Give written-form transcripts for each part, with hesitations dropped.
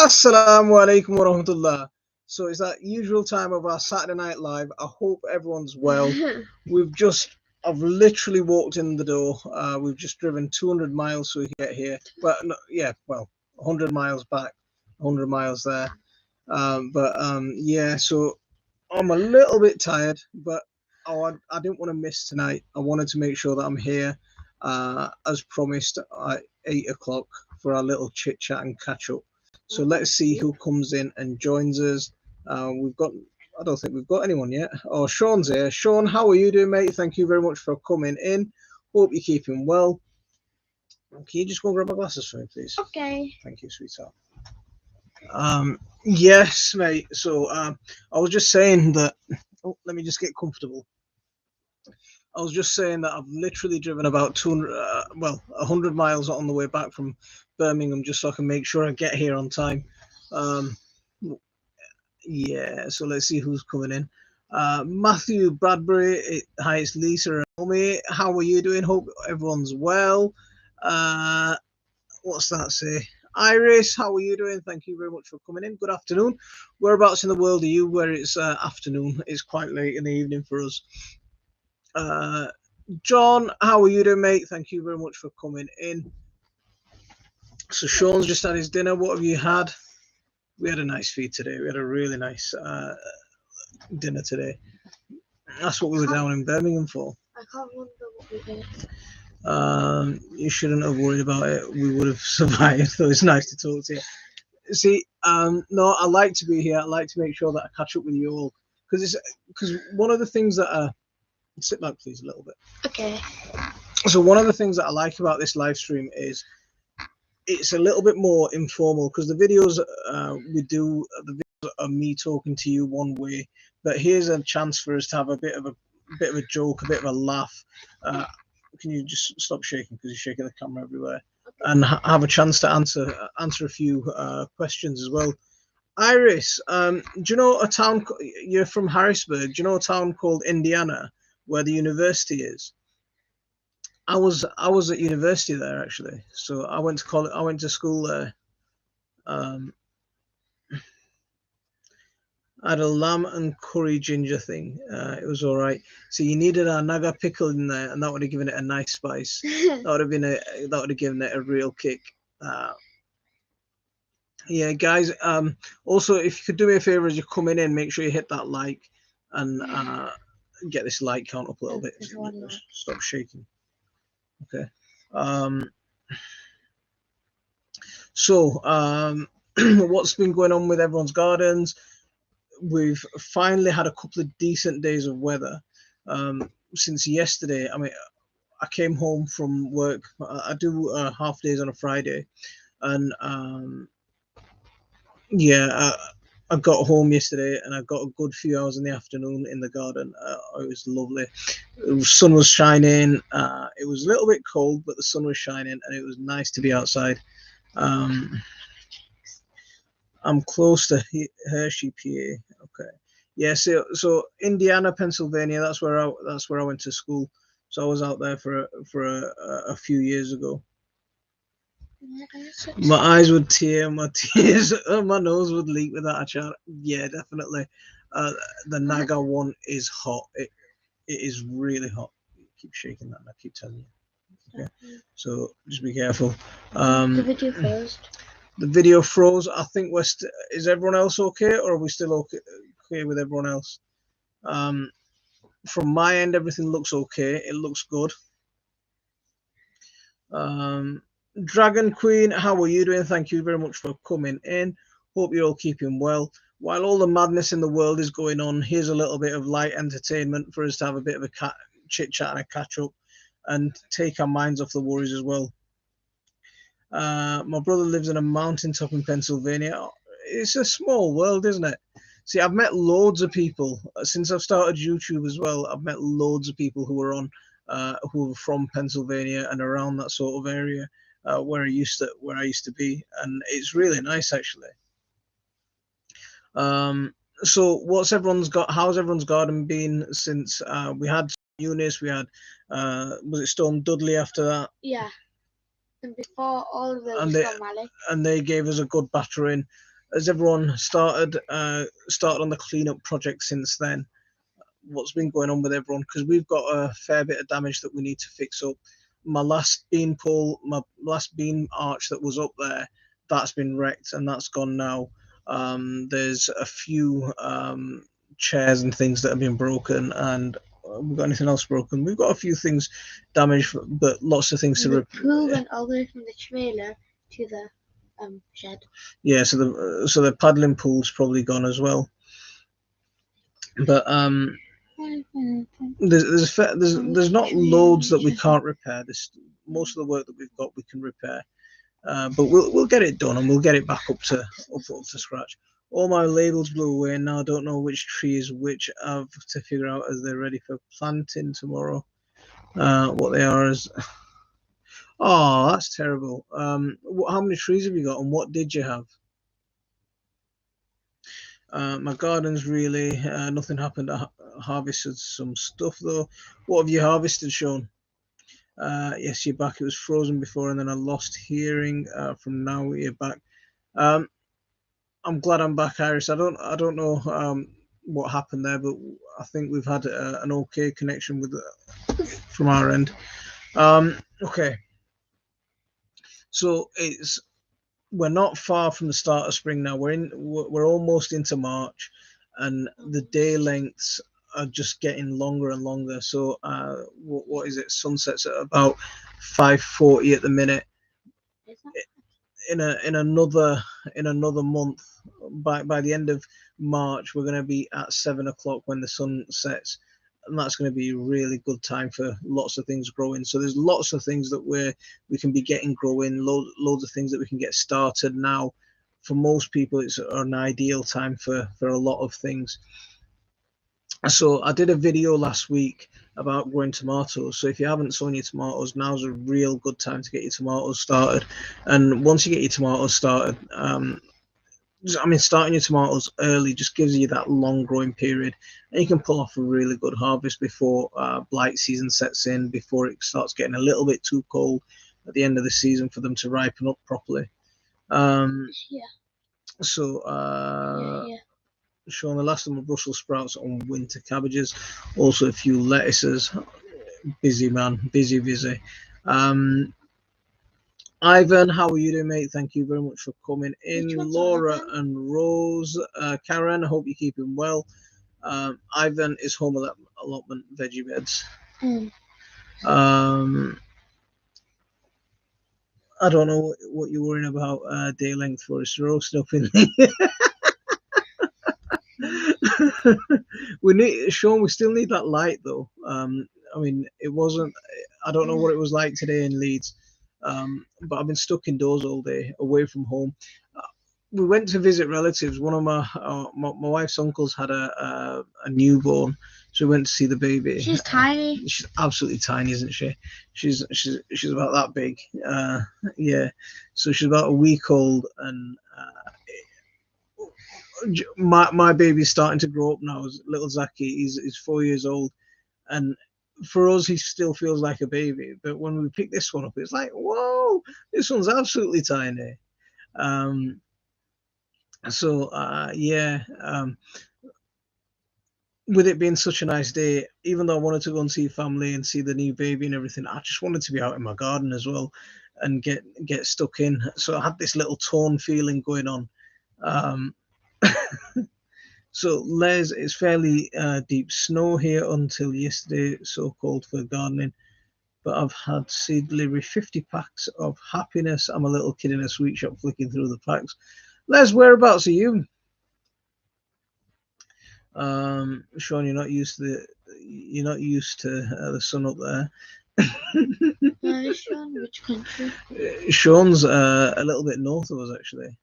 Assalamu alaikum wa rahmatullah. So it's that usual time of our Saturday Night Live. I hope everyone's well. I've literally walked in the door. We've just driven 200 miles so we can get here. But no, yeah, well, 100 miles back, 100 miles there. Yeah, so I'm a little bit tired, but I didn't want to miss tonight. I wanted to make sure that I'm here, as promised, at 8 o'clock for our little chit chat and catch up. So let's see who comes in and joins us. I don't think we've got anyone yet. Oh, Sean's here. Sean, how are you doing, mate? Thank you very much for coming in. Hope you're keeping well. Can you just go and grab my glasses for me, please? Okay. Thank you, sweetheart. Yes, mate. So I was just saying that. Oh, let me just get comfortable. I was just saying that I've literally driven about 100 miles on the way back from Birmingham just so I can make sure I get here on time. Yeah, so let's see who's coming in. Matthew Bradbury, hi, it's Lisa and Omi. How are you doing? Hope everyone's well. What's that say? Iris, how are you doing? Thank you very much for coming in. Good afternoon. Whereabouts in the world are you where it's afternoon? It's quite late in the evening for us. John, how are you doing, mate? Thank you very much for coming in. So Sean's just had his dinner. What have you had? We had a nice feed today. We had a really nice dinner today. That's what we were down in Birmingham for. I can't remember what we did. You shouldn't have worried about it. We would have survived. So it's nice to talk to you. See, no, I like to be here. I like to make sure that I catch up with you all because one of the things that sit back, please, a little bit. Okay. So one of the things that I like about this live stream is it's a little bit more informal because the videos we do, the videos are me talking to you one way, but here's a chance for us to have a bit of a joke, a bit of a laugh. Can you just stop shaking because you're shaking the camera everywhere, and have a chance to answer a few questions as well. Iris, do you know a town? You're from Harrisburg. Do you know a town called Indiana where the university is? I was at university there actually, so I went to college. I went to school there. I had a lamb and curry ginger thing. It was all right. So you needed a naga pickle in there, and that would have given it a nice spice. That would have given it a real kick. Yeah, guys. Also, if you could do me a favor as you're coming in, make sure you hit that like and get this like count up a little bit. Stop shaking. Okay. So what's been going on with everyone's gardens? We've finally had a couple of decent days of weather since yesterday. I mean, I came home from work. I do half days on a Friday, and yeah, I got home yesterday and I got a good few hours in the afternoon in the garden. It was lovely. The sun was shining. It was a little bit cold, but the sun was shining and it was nice to be outside. I'm close to Hershey, PA. Okay. Yeah. So Indiana, Pennsylvania. That's where I went to school. So I was out there for a few years ago. My eyes would tear, my nose would leak with that chat. Yeah, definitely. The Naga one is hot. It is really hot. Keep shaking that. I keep telling you. Okay, so just be careful. The video froze. The video froze. I think is everyone else okay, or are we still okay with everyone else? From my end, everything looks okay. It looks good. Dragon Queen, how are you doing? Thank you very much for coming in. Hope you're all keeping well. While all the madness in the world is going on, here's a little bit of light entertainment for us to have a bit of a chit chat and a catch up and take our minds off the worries as well. My brother lives in a mountaintop in Pennsylvania. It's a small world, isn't it? See, I've met loads of people since I've started YouTube as well. I've met loads of people who are who are from Pennsylvania and around that sort of area. Where I used to be, and it's really nice actually. So how's everyone's garden been since we had Eunice? We had was it Storm Dudley after that? Yeah. And before all of them, and they gave us a good battering. has everyone started on the cleanup project since then? What's been going on with everyone? Because we've got a fair bit of damage that we need to fix up. My last bean arch that was up there, that's been wrecked and that's gone now. There's a few chairs and things that have been broken, and we've got anything else broken? We've got a few things damaged, but lots of things to repair. The pool went all the way from the trailer to the shed. Yeah, so the paddling pool's probably gone as well. But there's not loads that we can't repair. Most of the work that we've got we can repair, but we'll get it done and we'll get it back up to scratch. All my labels blew away and now I don't know which tree is which. I have to figure out as they're ready for planting tomorrow. What they are is. Oh, that's terrible. How many trees have you got and what did you have? My garden's really nothing happened. I harvested some stuff though. What have you harvested, Sean? Yes, you're back. It was frozen before and then I lost hearing. From now you're back. I'm glad I'm back, Iris. I don't know what happened there, but I think we've had an okay connection with from our end. Okay. So we're not far from the start of spring now. We're almost into March, and the day lengths are just getting longer and longer. So what is it? Sunsets at about 5:40 at the minute. In another month, by the end of March, we're going to be at 7 o'clock when the sun sets. And that's going to be a really good time for lots of things growing. So there's lots of things that we can be getting growing, loads of things that we can get started now. For most people, it's an ideal time for a lot of things. So I did a video last week about growing tomatoes. So if you haven't sown your tomatoes, now's a real good time to get your tomatoes started. And once you get your tomatoes started, starting your tomatoes early just gives you that long growing period, and you can pull off a really good harvest before blight season sets in, before it starts getting a little bit too cold at the end of the season for them to ripen up properly. So showing the last of my Brussels sprouts on winter cabbages, also a few lettuces. Busy man, busy. Ivan, how are you doing, mate? Thank you very much for coming in. Laura and Rose, Karen, I hope you're keeping well. Ivan is home allotment veggie beds. I don't know what you're worrying about day length for. It's roasted up in Sean, we still need that light though. It wasn't, I don't know what it was like today in Leeds, but I've been stuck indoors all day, away from home. We went to visit relatives. One of my wife's uncles had a newborn, so we went to see the baby. She's tiny. She's absolutely tiny, isn't she? She's about that big. Yeah, so she's about a week old, and my baby's starting to grow up now. Little Zaki, he's 4 years old, and for us, he still feels like a baby. But when we pick this one up, it's like, whoa, this one's absolutely tiny. With it being such a nice day, even though I wanted to go and see family and see the new baby and everything, I just wanted to be out in my garden as well and get stuck in. So I had this little torn feeling going on. So Les, it's fairly deep snow here until yesterday, so cold for gardening. But I've had seed delivery, 50 packs of happiness. I'm a little kid in a sweet shop flicking through the packs. Les, whereabouts are you? Sean, you're not used to the sun up there. Sean, which country? Sean's a little bit north of us, actually.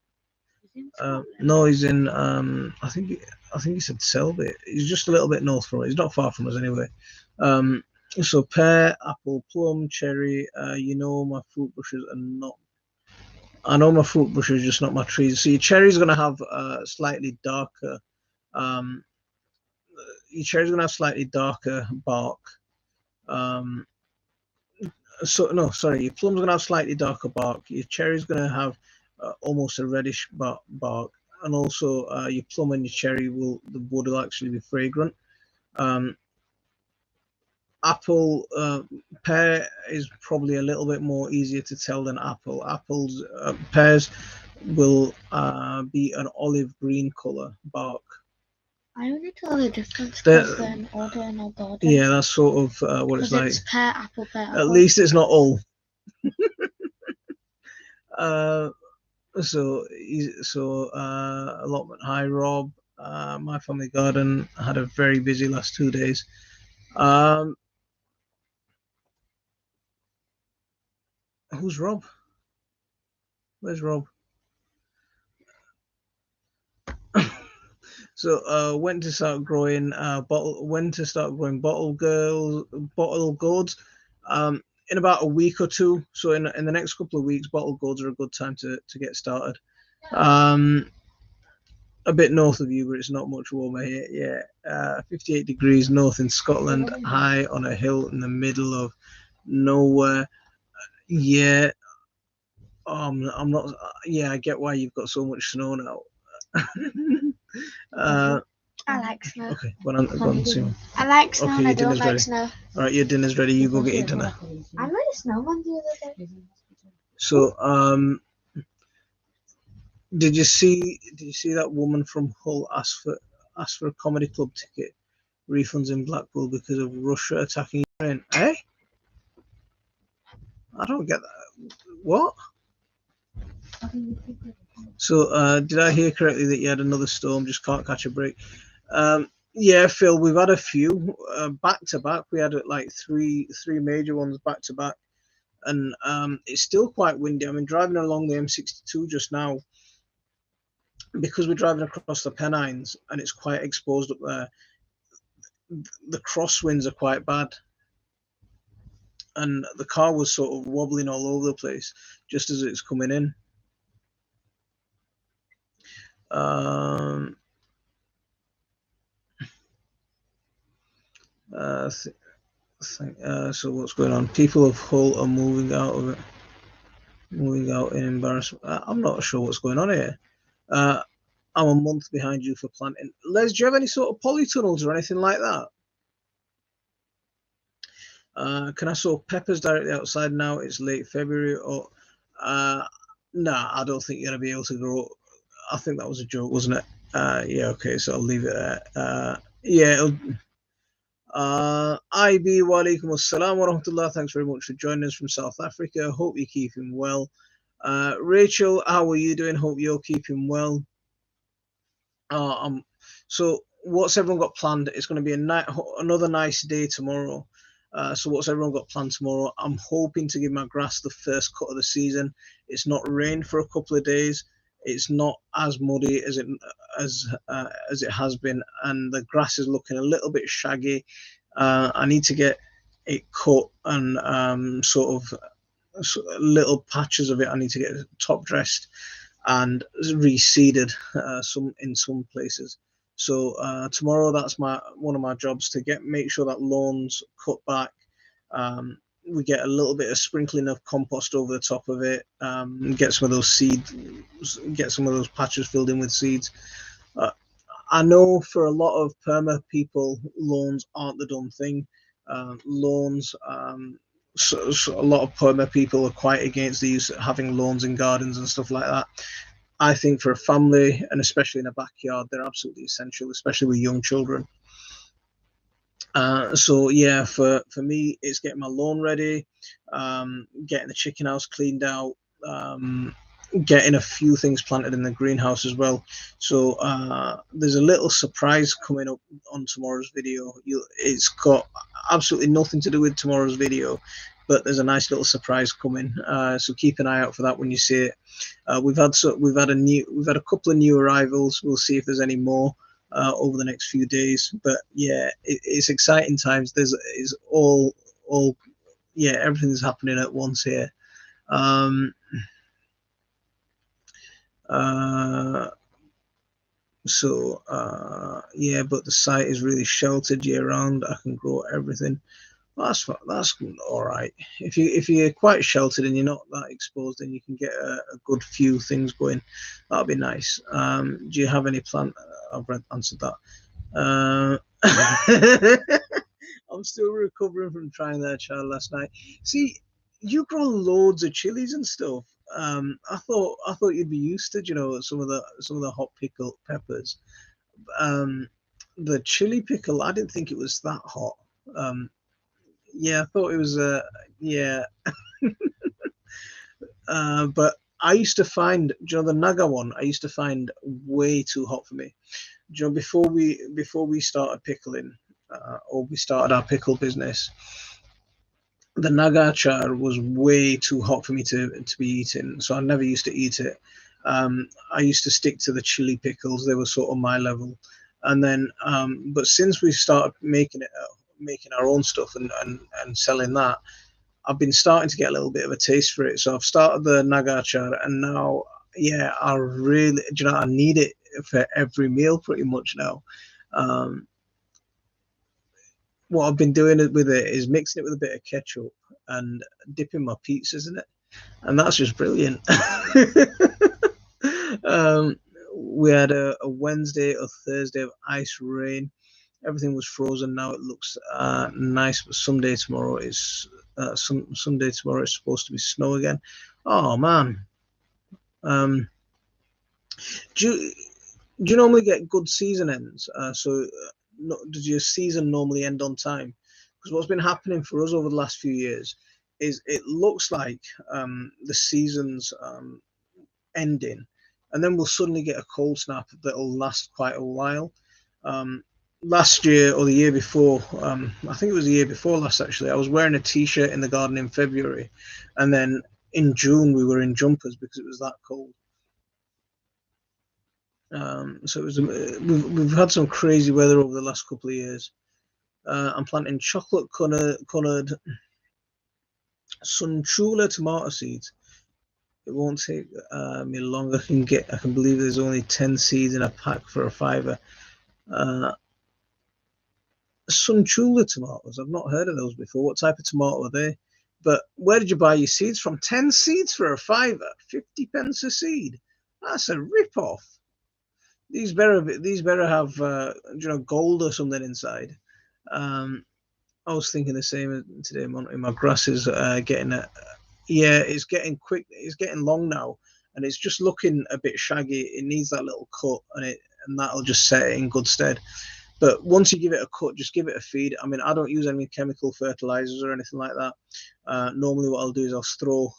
No, he's in. I think he said Selby. He's just a little bit north from us. He's not far from us anyway. So pear, apple, plum, cherry. My fruit bushes are not. I know my fruit bushes, just not my trees. So your cherry's going to have slightly darker. Your cherry's going to have slightly darker bark. Your plum's going to have slightly darker bark. Your cherry's going to have almost a reddish bark. and also your plum and your cherry the wood will actually be fragrant. Apple, pear is probably a little bit more easier to tell than apple. Pears will be an olive green color bark. I only tell the difference because they're in order in our garden. Yeah, that's sort of what it's like. It's pear, apple, pear, apple. At least it's not all. So allotment. Hi, Rob. My family garden had a very busy last 2 days. Who's Rob? Where's Rob? So when to start growing bottle gourds? In about a week or two. So in the next couple of weeks, bottle gourds are a good time to get started. A bit north of you, but it's not much warmer here. Yeah, 58 degrees north in Scotland, high on a hill in the middle of nowhere. Yeah, I'm not. Yeah, I get why you've got so much snow now. I like snow. Okay, go on, Simon. I like snow. Okay, and I your don't dinner's like ready. snow. All right, your dinner's ready. You go get your dinner. I made a snowman the other day. So, did you see that woman from Hull ask for a comedy club ticket refunds in Blackpool because of Russia attacking Ukraine? Eh? I don't get that. What? So, did I hear correctly that you had another storm? Just can't catch a break. Yeah, Phil, we've had a few back to back. We had like three major ones back to back, and it's still quite windy. I mean, driving along the M62 just now, because we're driving across the Pennines and it's quite exposed up there. The crosswinds are quite bad, and the car was sort of wobbling all over the place just as it's coming in. So what's going on? People of Hull are moving out of it, moving out in embarrassment. I'm not sure what's going on here. I'm a month behind you for planting. Les, do you have any sort of polytunnels or anything like that? Can I sow peppers directly outside now? It's late February. Or nah, I don't think you're gonna be able to grow. I think that was a joke, wasn't it? Yeah, okay, so I'll leave it there. Yeah. IB wa alaikum assalam wa rahmatullah. Thanks very much for joining us from South Africa. Hope you're keeping well. Rachel, how are you doing? Hope you're keeping well. So what's everyone got planned? It's going to be another nice day tomorrow. So what's everyone got planned tomorrow? I'm hoping to give my grass the first cut of the season. It's not rained for a couple of days. It's not as muddy as it has been, and the grass is looking a little bit shaggy. I need to get it cut and sort of little patches of it. I need to get top dressed and reseeded in some places. So tomorrow, that's one of my jobs to make sure that lawn's cut back. We get a little bit of sprinkling of compost over the top of it. Get some of those seeds, get some of those patches filled in with seeds. I know for a lot of perma people, lawns aren't the done thing. Lawns. So a lot of perma people are quite against the use of having lawns in gardens and stuff like that. I think for a family, and especially in a backyard, they're absolutely essential, especially with young children. So yeah, for me, it's getting my lawn ready, getting the chicken house cleaned out, getting a few things planted in the greenhouse as well. So there's a little surprise coming up on tomorrow's video. It's got absolutely nothing to do with tomorrow's video, but there's a nice little surprise coming. So keep an eye out for that when you see it. We've had a couple of new arrivals. We'll see if there's any more over the next few days. But yeah, it's exciting times. Everything's happening at once here. Yeah, but the site is really sheltered year round. I can grow everything. That's all right. If you're quite sheltered and you're not that exposed, then you can get a good few things going. That'll be nice. Do you have any plan? I've answered that. I'm still recovering from trying their child last night. See, you grow loads of chilies and stuff. I thought you'd be used to, some of the hot pickle peppers. Um, the chili pickle, I didn't think it was that hot. Um, yeah, I thought it was. Yeah, but I used to find, the Naga one. I used to find way too hot for me. Before we started pickling, or we started our pickle business, the Naga achar was way too hot for me to be eating, so I never used to eat it. I used to stick to the chili pickles; they were sort of my level. And then, but since we started making our own stuff and selling that, I've been starting to get a little bit of a taste for it. So I've started the Naga achar, and now, yeah, I really, I need it for every meal pretty much now. Um, what I've been doing with it is mixing it with a bit of ketchup and dipping my pizzas in it, and that's just brilliant. We had a Wednesday or Thursday of ice rain. Everything was frozen. Now it looks nice, but someday tomorrow is someday tomorrow it's supposed to be snow again. Oh man. Um, do you, do you normally get good season ends? Does your season normally end on time? Because what's been happening for us over the last few years is it looks like the season's ending, and then we'll suddenly get a cold snap that'll last quite a while. Um, Last year or the year before, I think it was the year before last actually, I was wearing a t-shirt in the garden in February, and then in June we were in jumpers because it was that cold. So it was. We've had some crazy weather over the last couple of years. I'm planting chocolate coloured sunchula tomato seeds. It won't take me long. I can believe there's only 10 seeds in a pack for a fiver. Uh, Sunchula tomatoes. I've not heard of those before. What type of tomato are they? But where did you buy your seeds from? 10 seeds for a fiver, 50 pence a seed. That's a rip-off. These better have gold or something inside. I was thinking the same today, Monty. My grass is getting it's getting quick. It's getting long now, and it's just looking a bit shaggy. It needs that little cut, and that'll just set it in good stead. But once you give it a cut, just give it a feed. I mean, I don't use any chemical fertilizers or anything like that. Normally, what I'll do is I'll throw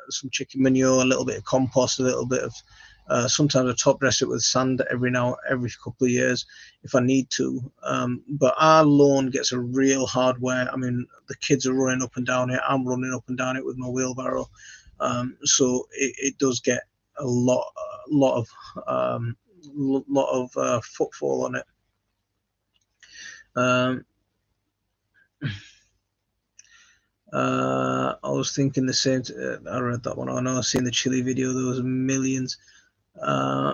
some chicken manure, a little bit of compost, a little bit of. Sometimes I top dress it with sand every couple of years if I need to. But our lawn gets a real hard wear. I mean, the kids are running up and down it. I'm running up and down it with my wheelbarrow. So it does get a lot of footfall on it. I was thinking the same. I read that one. I know I've seen the chili video. There was millions. I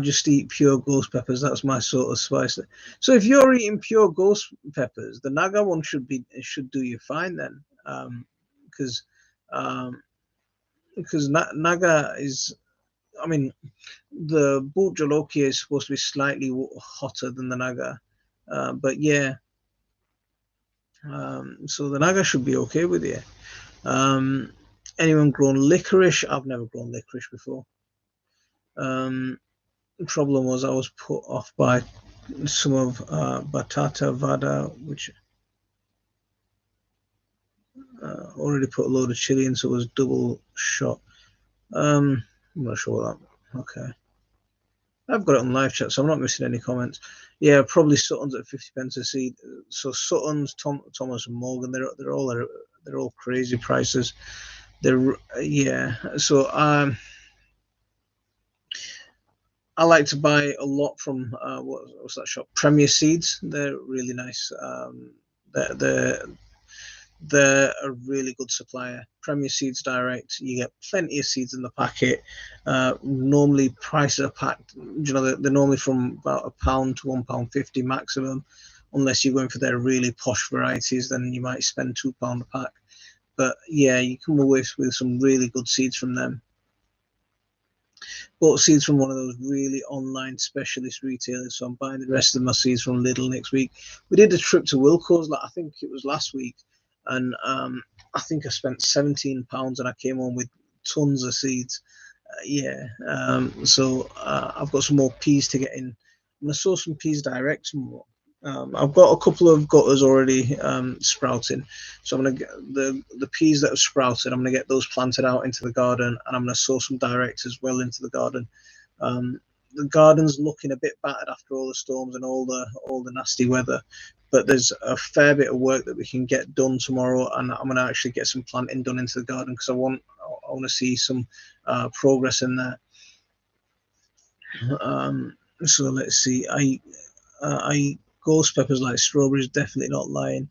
just eat pure ghost peppers. That's my sort of spice. So if you're eating pure ghost peppers, the Naga one should do you fine then, because Naga is. I mean, the Bhut Jolokia is supposed to be slightly hotter than the Naga, but yeah. So the Naga should be okay with you. Anyone grown licorice? I've never grown licorice before. The problem was I was put off by some of Batata Vada, which already put a load of chili in, so it was double shot. I'm not sure what that. Okay. I've got it on live chat, so I'm not missing any comments. Yeah, probably Sutton's at 50 pence a seed. So Sutton's, Thomas and Morgan, they're all crazy prices. So I like to buy a lot from what's that shop? Premier Seeds. They're really nice. they're a really good supplier. Premier Seeds Direct, you get plenty of seeds in the packet. Normally prices are packed, they're normally from about £1 to £1.50 maximum, unless you're going for their really posh varieties, then you might spend £2 a pack. But yeah, you come away with some really good seeds from them. Bought seeds from one of those really online specialist retailers, so I'm buying the rest of my seeds from Lidl next week. We did a trip to Wilco's, I think it was last week, and I think I spent £17 and I came home with tons of seeds. So I've got some more peas to get in. I'm going to sow some peas direct tomorrow. I've got a couple of gutters already sprouting, so I'm going to get the peas that have sprouted. I'm going to get those planted out into the garden, and I'm going to sow some direct as well into the garden. The garden's looking a bit battered after all the storms and all the nasty weather, but there's a fair bit of work that we can get done tomorrow, and I'm going to actually get some planting done into the garden because I want to see some progress in there. So let's see. I ghost peppers like strawberries, definitely not lying.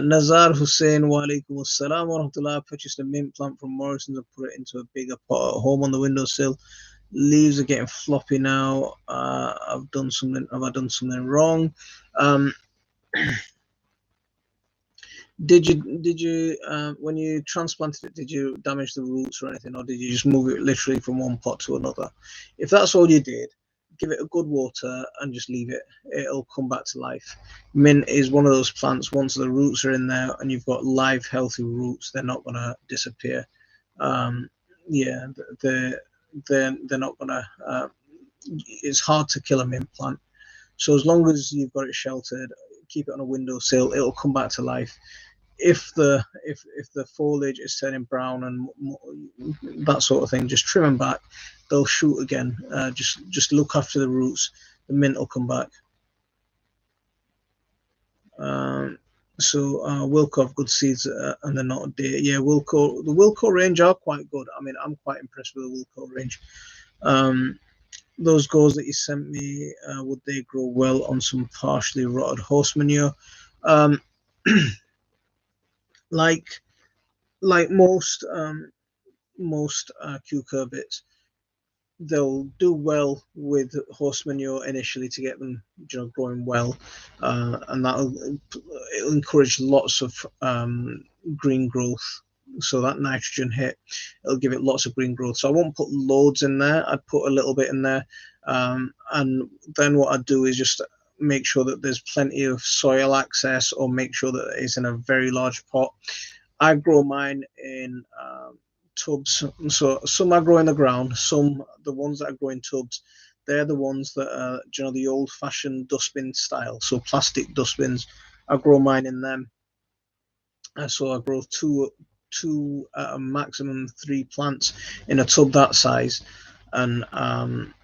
Nazar Hussein, wa alaikum assalam wa rahmatullah. Purchased a mint plant from Morrison's and put it into a bigger pot at home on the windowsill. Leaves are getting floppy now. Have I done something wrong? Did you when you transplanted it, did you damage the roots or anything, or did you just move it literally from one pot to another? If that's all you did, give it a good water and just leave it. It'll come back to life. Mint is one of those plants, once the roots are in there and you've got live healthy roots, they're not going to disappear. Yeah, they're not going to it's hard to kill a mint plant. So as long as you've got it sheltered, keep it on a windowsill, it'll come back to life. If the foliage is turning brown and that sort of thing, just trim them back. They'll shoot again. Just look after the roots. The mint will come back. Wilco have good seeds and they're not dear. Yeah, the Wilco range are quite good. I mean, I'm quite impressed with the Wilco range. Those gourds that you sent me, would they grow well on some partially rotted horse manure? Like most cucurbits, they'll do well with horse manure initially to get them growing well, and it'll encourage lots of green growth. So that nitrogen hit, it'll give it lots of green growth. So I won't put loads in there. I'd put a little bit in there, and then what I'd do is just make sure that there's plenty of soil access, or make sure that it's in a very large pot. I grow mine in tubs. So some I grow in the ground. The ones that I grow in tubs, they're the ones that are the old-fashioned dustbin style. So plastic dustbins. I grow mine in them. So I grow two at a maximum 3 plants in a tub that size, and and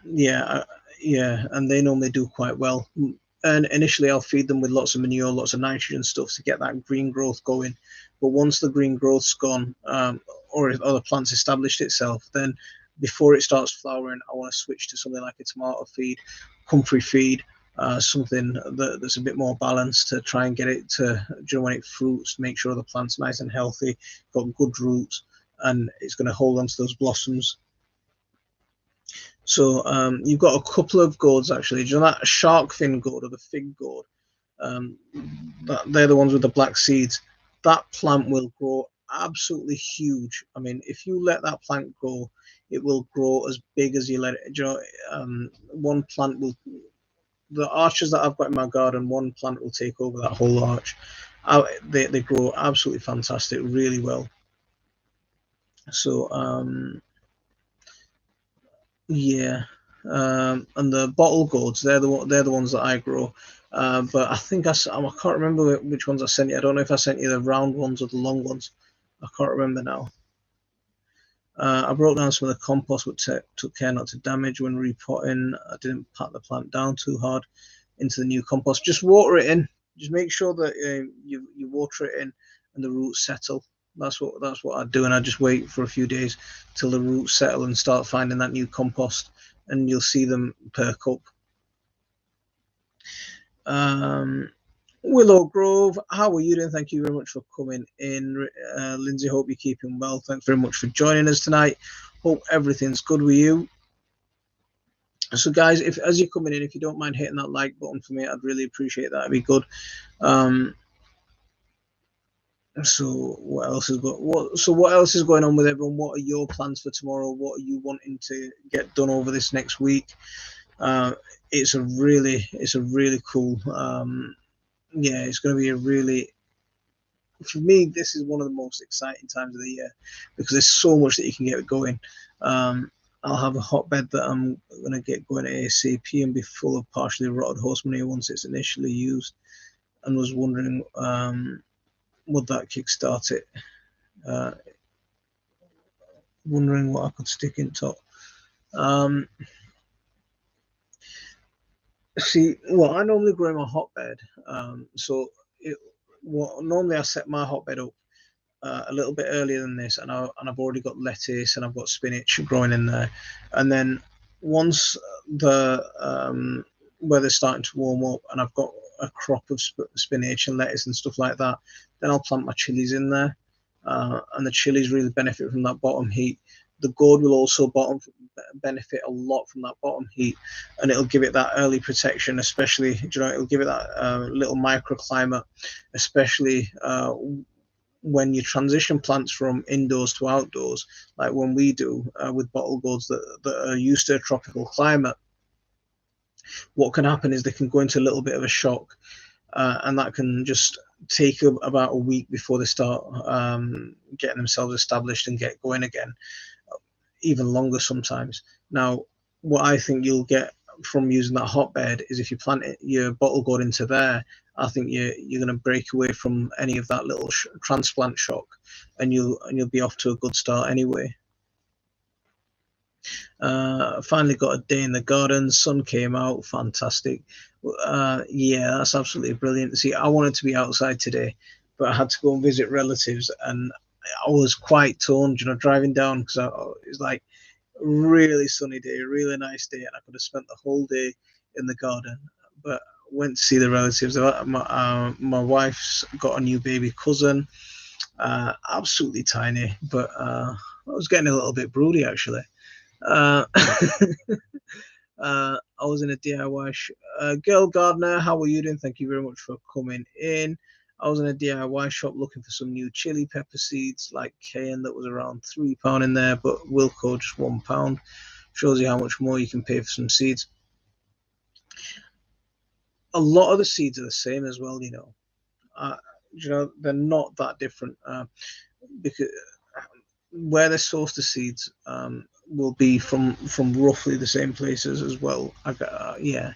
they normally do quite well. And initially I'll feed them with lots of manure, lots of nitrogen stuff to get that green growth going. But once the green growth's gone, or the plant's established itself, then before it starts flowering, I want to switch to something like a tomato feed, comfrey feed, something that's a bit more balanced to try and get it to, when it fruits, make sure the plant's nice and healthy, got good roots, and it's going to hold on to those blossoms. So you've got a couple of gourds actually. Do you know that shark fin gourd or the fig gourd? They're the ones with the black seeds. That plant will grow absolutely huge. I mean, if you let that plant grow, it will grow as big as you let it. One plant will, the arches that I've got in my garden, one plant will take over that whole arch. They grow absolutely fantastic, really well. So yeah, and the bottle gourds, they're the ones that I grow. But I think I can't remember which ones I sent you. I don't know if I sent you the round ones or the long ones. I can't remember now. I broke down some of the compost, but took care not to damage when repotting. I didn't pat the plant down too hard into the new compost. Just water it in. Just make sure that you water it in and the roots settle. That's what I do, and I just wait for a few days till the roots settle and start finding that new compost, and you'll see them perk up. Willow Grove, how are you doing? Thank you very much for coming in. Lindsay, hope you're keeping well. Thanks very much for joining us tonight. Hope everything's good with you. So, guys, if as you're coming in, if you don't mind hitting that like button for me, I'd really appreciate that. It'd be good. So what else is what else is going on with everyone? What are your plans for tomorrow? What are you wanting to get done over this next week? It's a really cool. Yeah, it's going to be a really, for me, this is one of the most exciting times of the year because there's so much that you can get going. I'll have a hotbed that I'm going to get going ASAP and be full of partially rotted horse manure once it's initially used. And was wondering, would that kickstart it? Wondering what I could stick in top. See, well, I normally grow in my hotbed. Normally I set my hotbed up a little bit earlier than this, and I've already got lettuce and I've got spinach growing in there, and then once the weather's starting to warm up and I've got a crop of spinach and lettuce and stuff like that, then I'll plant my chilies in there, and the chilies really benefit from that bottom heat. The gourd will also benefit a lot from that bottom heat, and it'll give it that early protection, especially it'll give it that little microclimate, especially when you transition plants from indoors to outdoors, like when we do with bottle gourds that are used to a tropical climate. What can happen is they can go into a little bit of a shock, and that can just take about a week before they start getting themselves established and get going again, even longer sometimes. Now, what I think you'll get from using that hotbed is if you plant your bottle gourd into there, I think you're going to break away from any of that little transplant shock, and you'll be off to a good start anyway. Finally got a day in the garden. Sun came out, fantastic. Yeah, that's absolutely brilliant. See, I wanted to be outside today, but I had to go and visit relatives, and I was quite torn, driving down because it's like a really sunny day, a really nice day, and I could have spent the whole day in the garden. But went to see the relatives. My wife's got a new baby cousin, absolutely tiny, but I was getting a little bit broody actually. I was in a DIY Girl Gardener, how are you doing? Thank you very much for coming in. I was in a DIY shop looking for some new chili pepper seeds like cayenne that was around £3 in there, but Wilco just £1. Shows you how much more you can pay for some seeds. A lot of the seeds are the same as well, they're not that different because where they're sourced the seeds will be from roughly the same places as well. Yeah.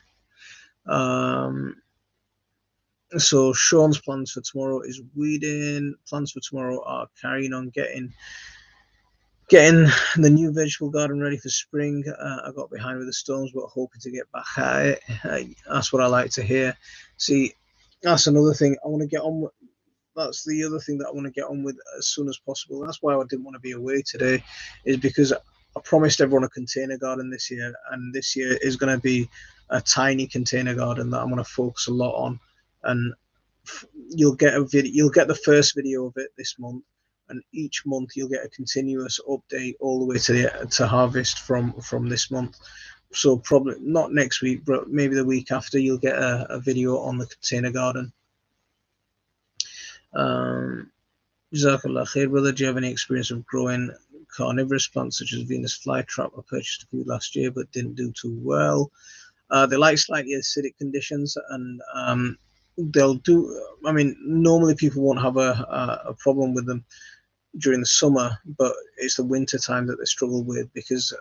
So Sean's plans for tomorrow is weeding. Plans for tomorrow are carrying on getting the new vegetable garden ready for spring. I got behind with the storms, but hoping to get back at it. That's what I like to hear. See, that's another thing I want to get on with. That's the other thing that I want to get on with as soon as possible. That's why I didn't want to be away today, is because I promised everyone a container garden this year, and this year is going to be a tiny container garden that I'm going to focus a lot on. And you'll get the first video of it this month, and each month you'll get a continuous update all the way to harvest from this month. So probably not next week, but maybe the week after you'll get a video on the container garden. Jazakallah khair, brother. Do you have any experience of growing carnivorous plants such as Venus flytrap? I purchased a few last year but didn't do too well. They like slightly acidic conditions, and they'll do. I mean, normally people won't have a problem with them during the summer, but it's the winter time that they struggle with because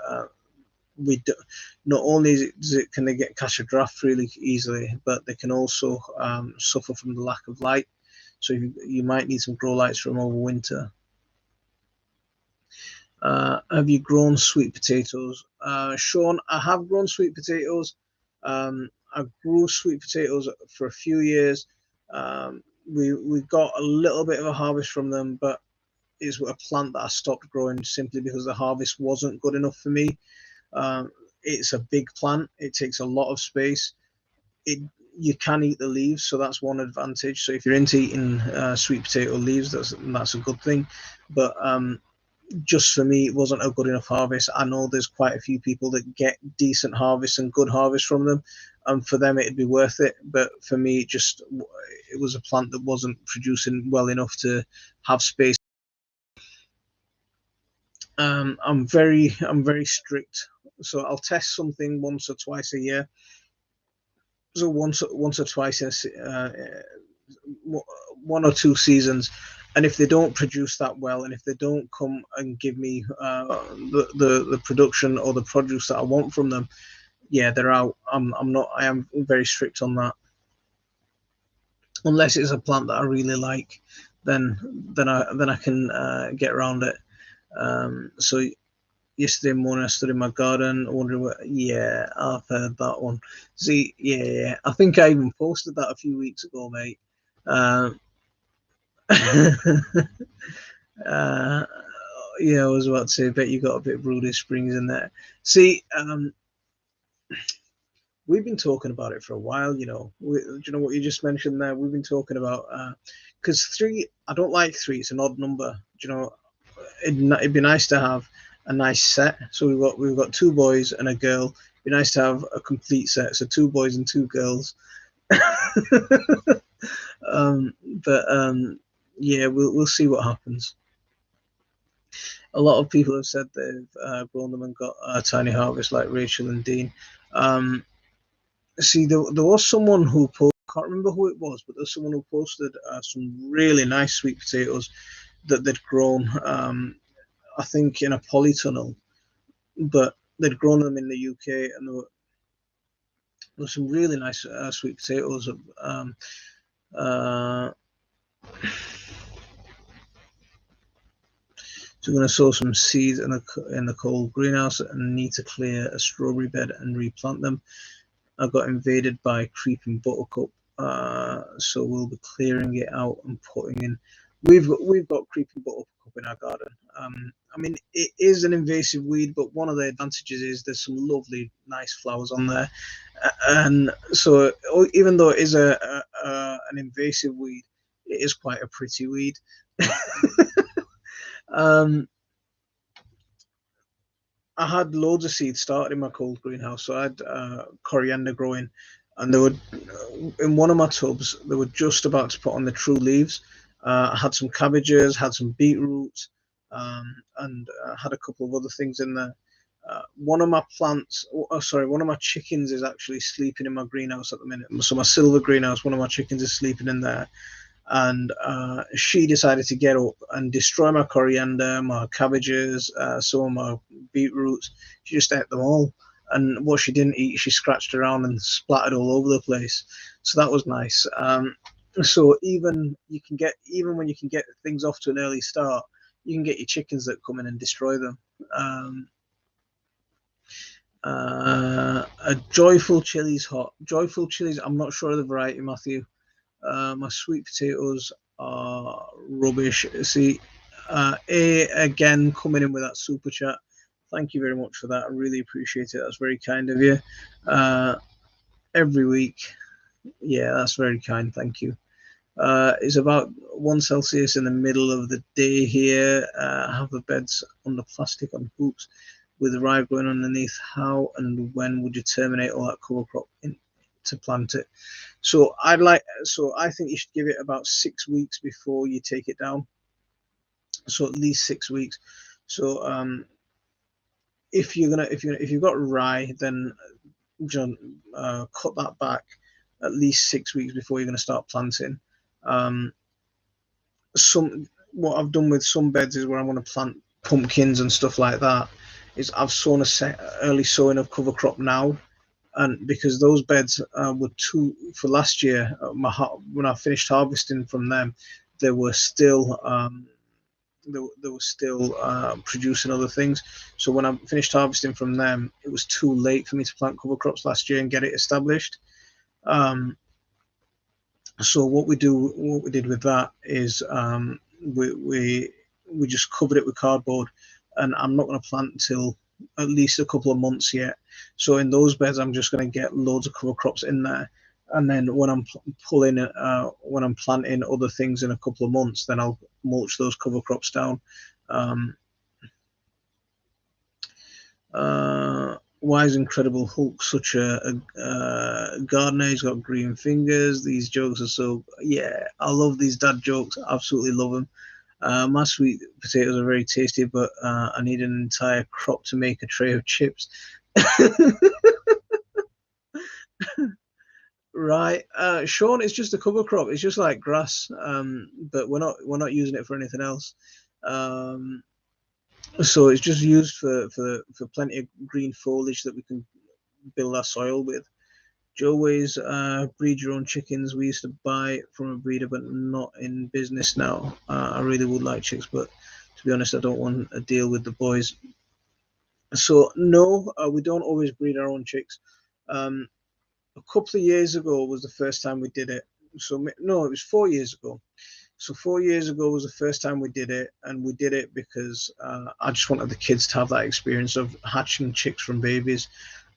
not only can they catch a draft really easily, but they can also suffer from the lack of light. So you might need some grow lights from over winter. Have you grown sweet potatoes? Sean, I have grown sweet potatoes. I grew sweet potatoes for a few years. We got a little bit of a harvest from them, but it's a plant that I stopped growing simply because the harvest wasn't good enough for me. It's a big plant. It takes a lot of space. you can eat the leaves, so that's one advantage. So if you're into eating sweet potato leaves, that's a good thing. But just for me, it wasn't a good enough harvest. I know there's quite a few people that get decent harvests and good harvest from them, and for them it'd be worth it. But for me, it was a plant that wasn't producing well enough to have space. I'm very strict, so I'll test something once or twice a year. So once or twice in one or two seasons, and if they don't produce that well, and if they don't come and give me the production or the produce that I want from them, yeah, they're out. I am very strict on that. Unless it's a plant that I really like, then I can get around it. So yesterday morning I stood in my garden wondering what. Yeah, I've heard that one. See, yeah, I think I even posted that a few weeks ago, mate. Yeah, I was about to say, I bet you got a bit of Broody Springs in there. See, we've been talking about it for a while, do you know what you just mentioned there? We've been talking about, because 3, I don't like 3, it's an odd number. It'd be nice to have a nice set. So we've got 2 boys and a girl. It'd be nice to have a complete set, so 2 boys and 2 girls. Yeah, we'll see what happens. A lot of people have said they've grown them and got a tiny harvest, like Rachel and Dean. See, there was someone who posted, I can't remember who it was, but there's someone who posted some really nice sweet potatoes that they'd grown, I think, in a polytunnel, but they'd grown them in the UK, and there were some really nice sweet potatoes. So I'm going to sow some seeds in the cold greenhouse and need to clear a strawberry bed and replant them. I got invaded by creeping buttercup, so we'll be clearing it out and putting in. We've got creeping buttercup in our garden. I mean, it is an invasive weed, but one of the advantages is there's some lovely, nice flowers on there, and so even though it is an invasive weed, it is quite a pretty weed. I had loads of seeds started in my cold greenhouse. So I had coriander growing, and they were in one of my tubs. They were just about to put on the true leaves. I had some cabbages, had some beetroots, and had a couple of other things in there. One of my one of my chickens is actually sleeping in my greenhouse at the minute. So my silver greenhouse, one of my chickens is sleeping in there. And she decided to get up and destroy my coriander, my cabbages, some of my beetroots. She just ate them all, and what she didn't eat, she scratched around and splattered all over the place. So that was nice. So even when you can get things off to an early start, you can get your chickens that come in and destroy them. A joyful chilies hot. Joyful chilies. I'm not sure of the variety, Matthew. My sweet potatoes are rubbish. See, again coming in with that super chat. Thank you very much for that. I really appreciate it. That's very kind of you. Every week, yeah, that's very kind. Thank you. It's about 1 Celsius in the middle of the day here. Have the beds on the plastic on hoops with the rye growing underneath. How and when would you terminate all that cover crop to plant it? So I think you should give it about 6 weeks before you take it down. So at least 6 weeks. So if you've got rye, then cut that back at least 6 weeks before you're going to start planting. What I've done with some beds is where I want to plant pumpkins and stuff like that, is I've sown early sowing of cover crop now. And because those beds were too, for last year, when I finished harvesting from them, they were still producing other things. So when I finished harvesting from them, it was too late for me to plant cover crops last year and get it established. So what we did with that is we just covered it with cardboard, and I'm not going to plant until at least a couple of months yet. So in those beds, I'm just going to get loads of cover crops in there, and then when I'm when I'm planting other things in a couple of months, then I'll mulch those cover crops down. Why is Incredible Hulk such a gardener? He's got green fingers. These jokes are so, yeah, I love these dad jokes. Absolutely love them. My sweet potatoes are very tasty, but I need an entire crop to make a tray of chips. Right, Sean, it's just a cover crop. It's just like grass, but we're not using it for anything else. So it's just used for plenty of green foliage that we can build our soil with. Joe Ways, breed your own chickens. We used to buy from a breeder, but not in business now. I really would like chicks, but to be honest, I don't want to deal with the boys. So no, we don't always breed our own chicks. A couple of years ago was the first time we did it. So no, it was 4 years ago. So 4 years ago was the first time we did it, and we did it because I just wanted the kids to have that experience of hatching chicks from babies.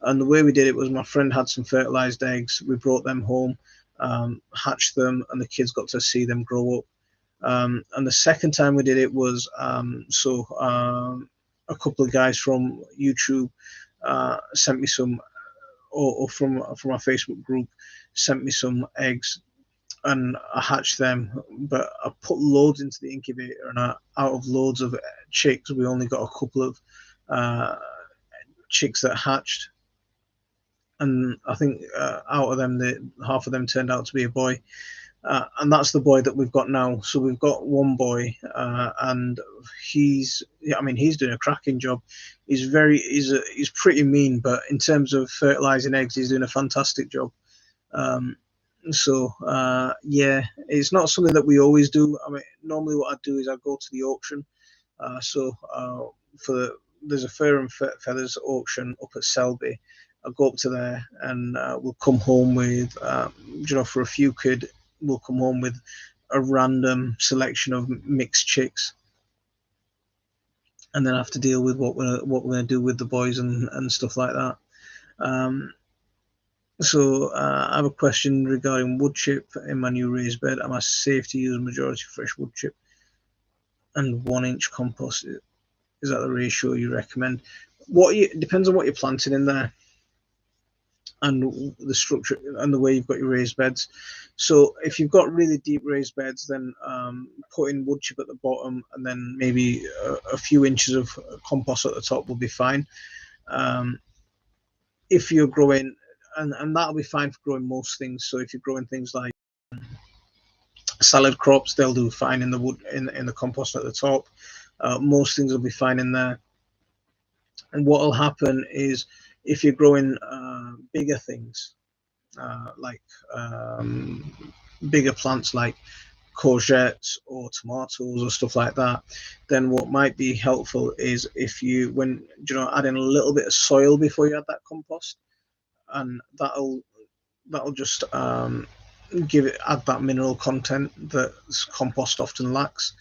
And the way we did it was my friend had some fertilized eggs. We brought them home, hatched them, and the kids got to see them grow up. And the second time we did it was a couple of guys from YouTube sent me some, or from our Facebook group, sent me some eggs, and I hatched them. But I put loads into the incubator, and out of loads of chicks, we only got a couple of chicks that hatched. And I think out of them, half of them turned out to be a boy. And that's the boy that we've got now. So we've got one boy, and he's doing a cracking job. He's pretty mean, but in terms of fertilizing eggs, he's doing a fantastic job. Yeah, it's not something that we always do. I mean, normally what I do is I go to the auction. There's a fur and feathers auction up at Selby. I go up to there, and we'll come home with, for a few quid, we'll come home with a random selection of mixed chicks, and then have to deal with what we're going to do with the boys and stuff like that. I have a question regarding wood chip in my new raised bed. Am I safe to use majority fresh wood chip and 1-inch compost? Is that the ratio you recommend? Depends on what you're planting in there, and the structure and the way you've got your raised beds. So if you've got really deep raised beds, then put in wood chip at the bottom, and then maybe a few inches of compost at the top will be fine. If you're growing, and that'll be fine for growing most things. So if you're growing things like salad crops, they'll do fine in the wood in the compost at the top. Most things will be fine in there. And what will happen is, if you're growing bigger things, like bigger plants like courgettes or tomatoes or stuff like that, then what might be helpful is if you add in a little bit of soil before you add that compost, and that'll just add that mineral content that compost often lacks.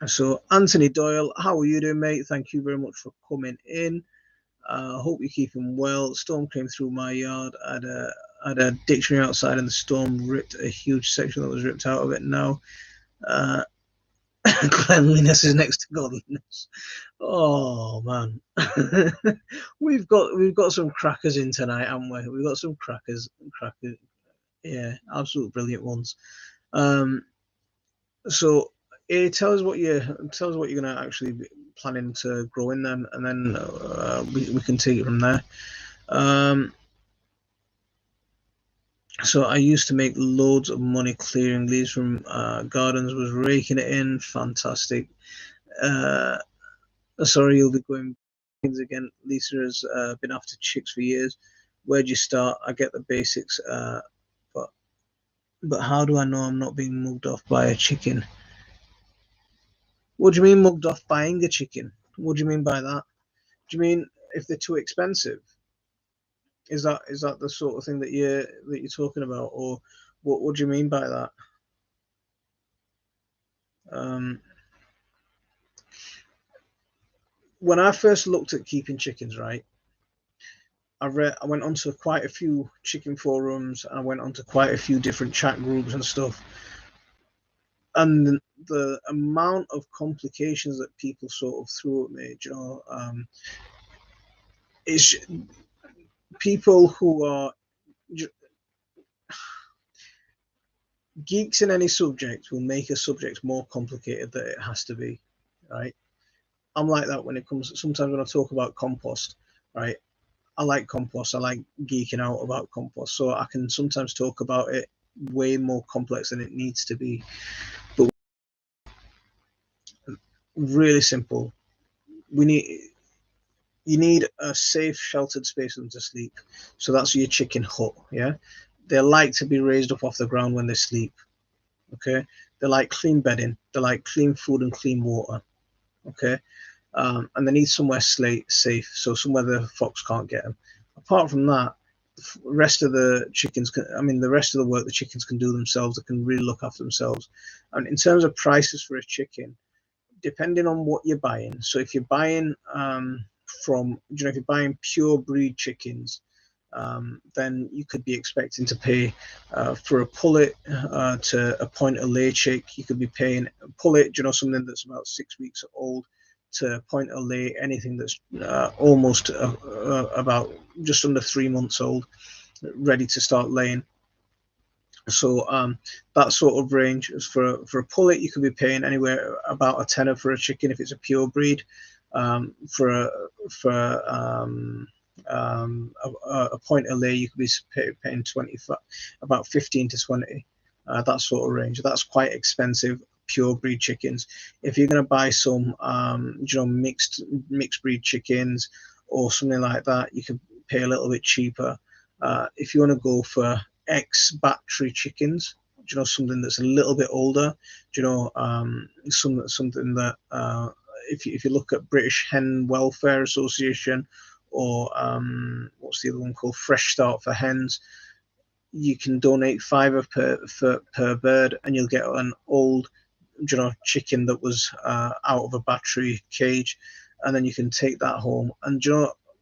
So Anthony Doyle, how are you doing, mate? Thank you very much for coming in. Hope you're keeping well. Storm came through my yard. I had a dictionary outside, and the storm ripped a huge section that was ripped out of it. Now, cleanliness is next to godliness. Oh man, we've got some crackers in tonight, haven't we? We've got some crackers. Yeah, absolute brilliant ones. So, tell us what you're gonna actually be planning to grow in them, and then we can take it from there. So I used to make loads of money clearing leaves from gardens, was raking it in. Fantastic. Sorry, you'll be going again. Lisa has been after chicks for years. Where'd you start? I get the basics, but how do I know I'm not being mugged off by a chicken? What do you mean mugged off buying a chicken? What do you mean by that? Do you mean if they're too expensive? Is that the sort of thing that you're talking about, or what do you mean by that? When I first looked at keeping chickens, right, I went onto quite a few chicken forums, and I went onto quite a few different chat groups and stuff. And the amount of complications that people sort of threw at me, is people who are geeks in any subject will make a subject more complicated than it has to be, right? I'm like that when it comes. Sometimes when I talk about compost, right? I like compost. I like geeking out about compost, so I can sometimes talk about it way more complex than it needs to be. But really simple. You need a safe, sheltered space for them to sleep. So that's your chicken hut. Yeah, they like to be raised up off the ground when they sleep. Okay, they like clean bedding. They like clean food and clean water. Okay, and they need somewhere safe, so somewhere the fox can't get them. Apart from that, the rest of the chickens can, I mean, the rest of the work the chickens can do themselves. They can really look after themselves. And in terms of prices for a chicken, depending on what you're buying. So if you're buying if you're buying pure breed chickens, then you could be expecting to pay for a pullet to a point of lay chick. You could be paying a pullet, something that's about 6 weeks old, to point of lay, anything that's almost about just under 3 months old, ready to start laying. So that sort of range is for a pullet. You could be paying anywhere about a tenner for a chicken if it's a pure breed. For a point of lay, you could be paying about 15 to 20. That sort of range. That's quite expensive. Pure breed chickens. If you're going to buy some, mixed breed chickens or something like that, you can pay a little bit cheaper. If you want to go for battery chickens, something that's a little bit older, something that if you look at British Hen Welfare Association, or what's the other one called, Fresh Start for Hens, you can donate £5 per bird, and you'll get an old chicken that was out of a battery cage, and then you can take that home. And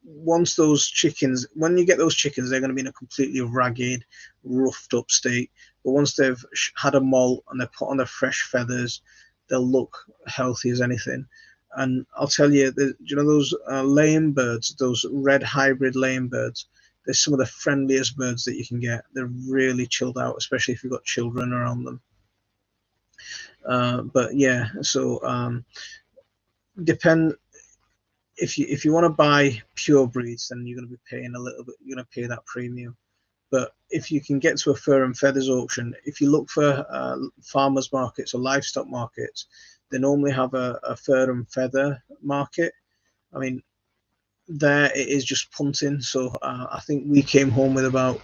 once those chickens, when you get those chickens, they're going to be in a completely ragged, roughed up state. But once they've had a molt and they're put on their fresh feathers, they'll look healthy as anything. And I'll tell you, those laying birds, those red hybrid laying birds, they're some of the friendliest birds that you can get. They're really chilled out, especially if you've got children around them. But yeah, so depend. If you want to buy pure breeds, then you're going to be paying a little bit. You're going to pay that premium. But if you can get to a fur and feathers auction, if you look for farmers markets or livestock markets, they normally have a fur and feather market. I mean, there it is just punting. So I think we came home with about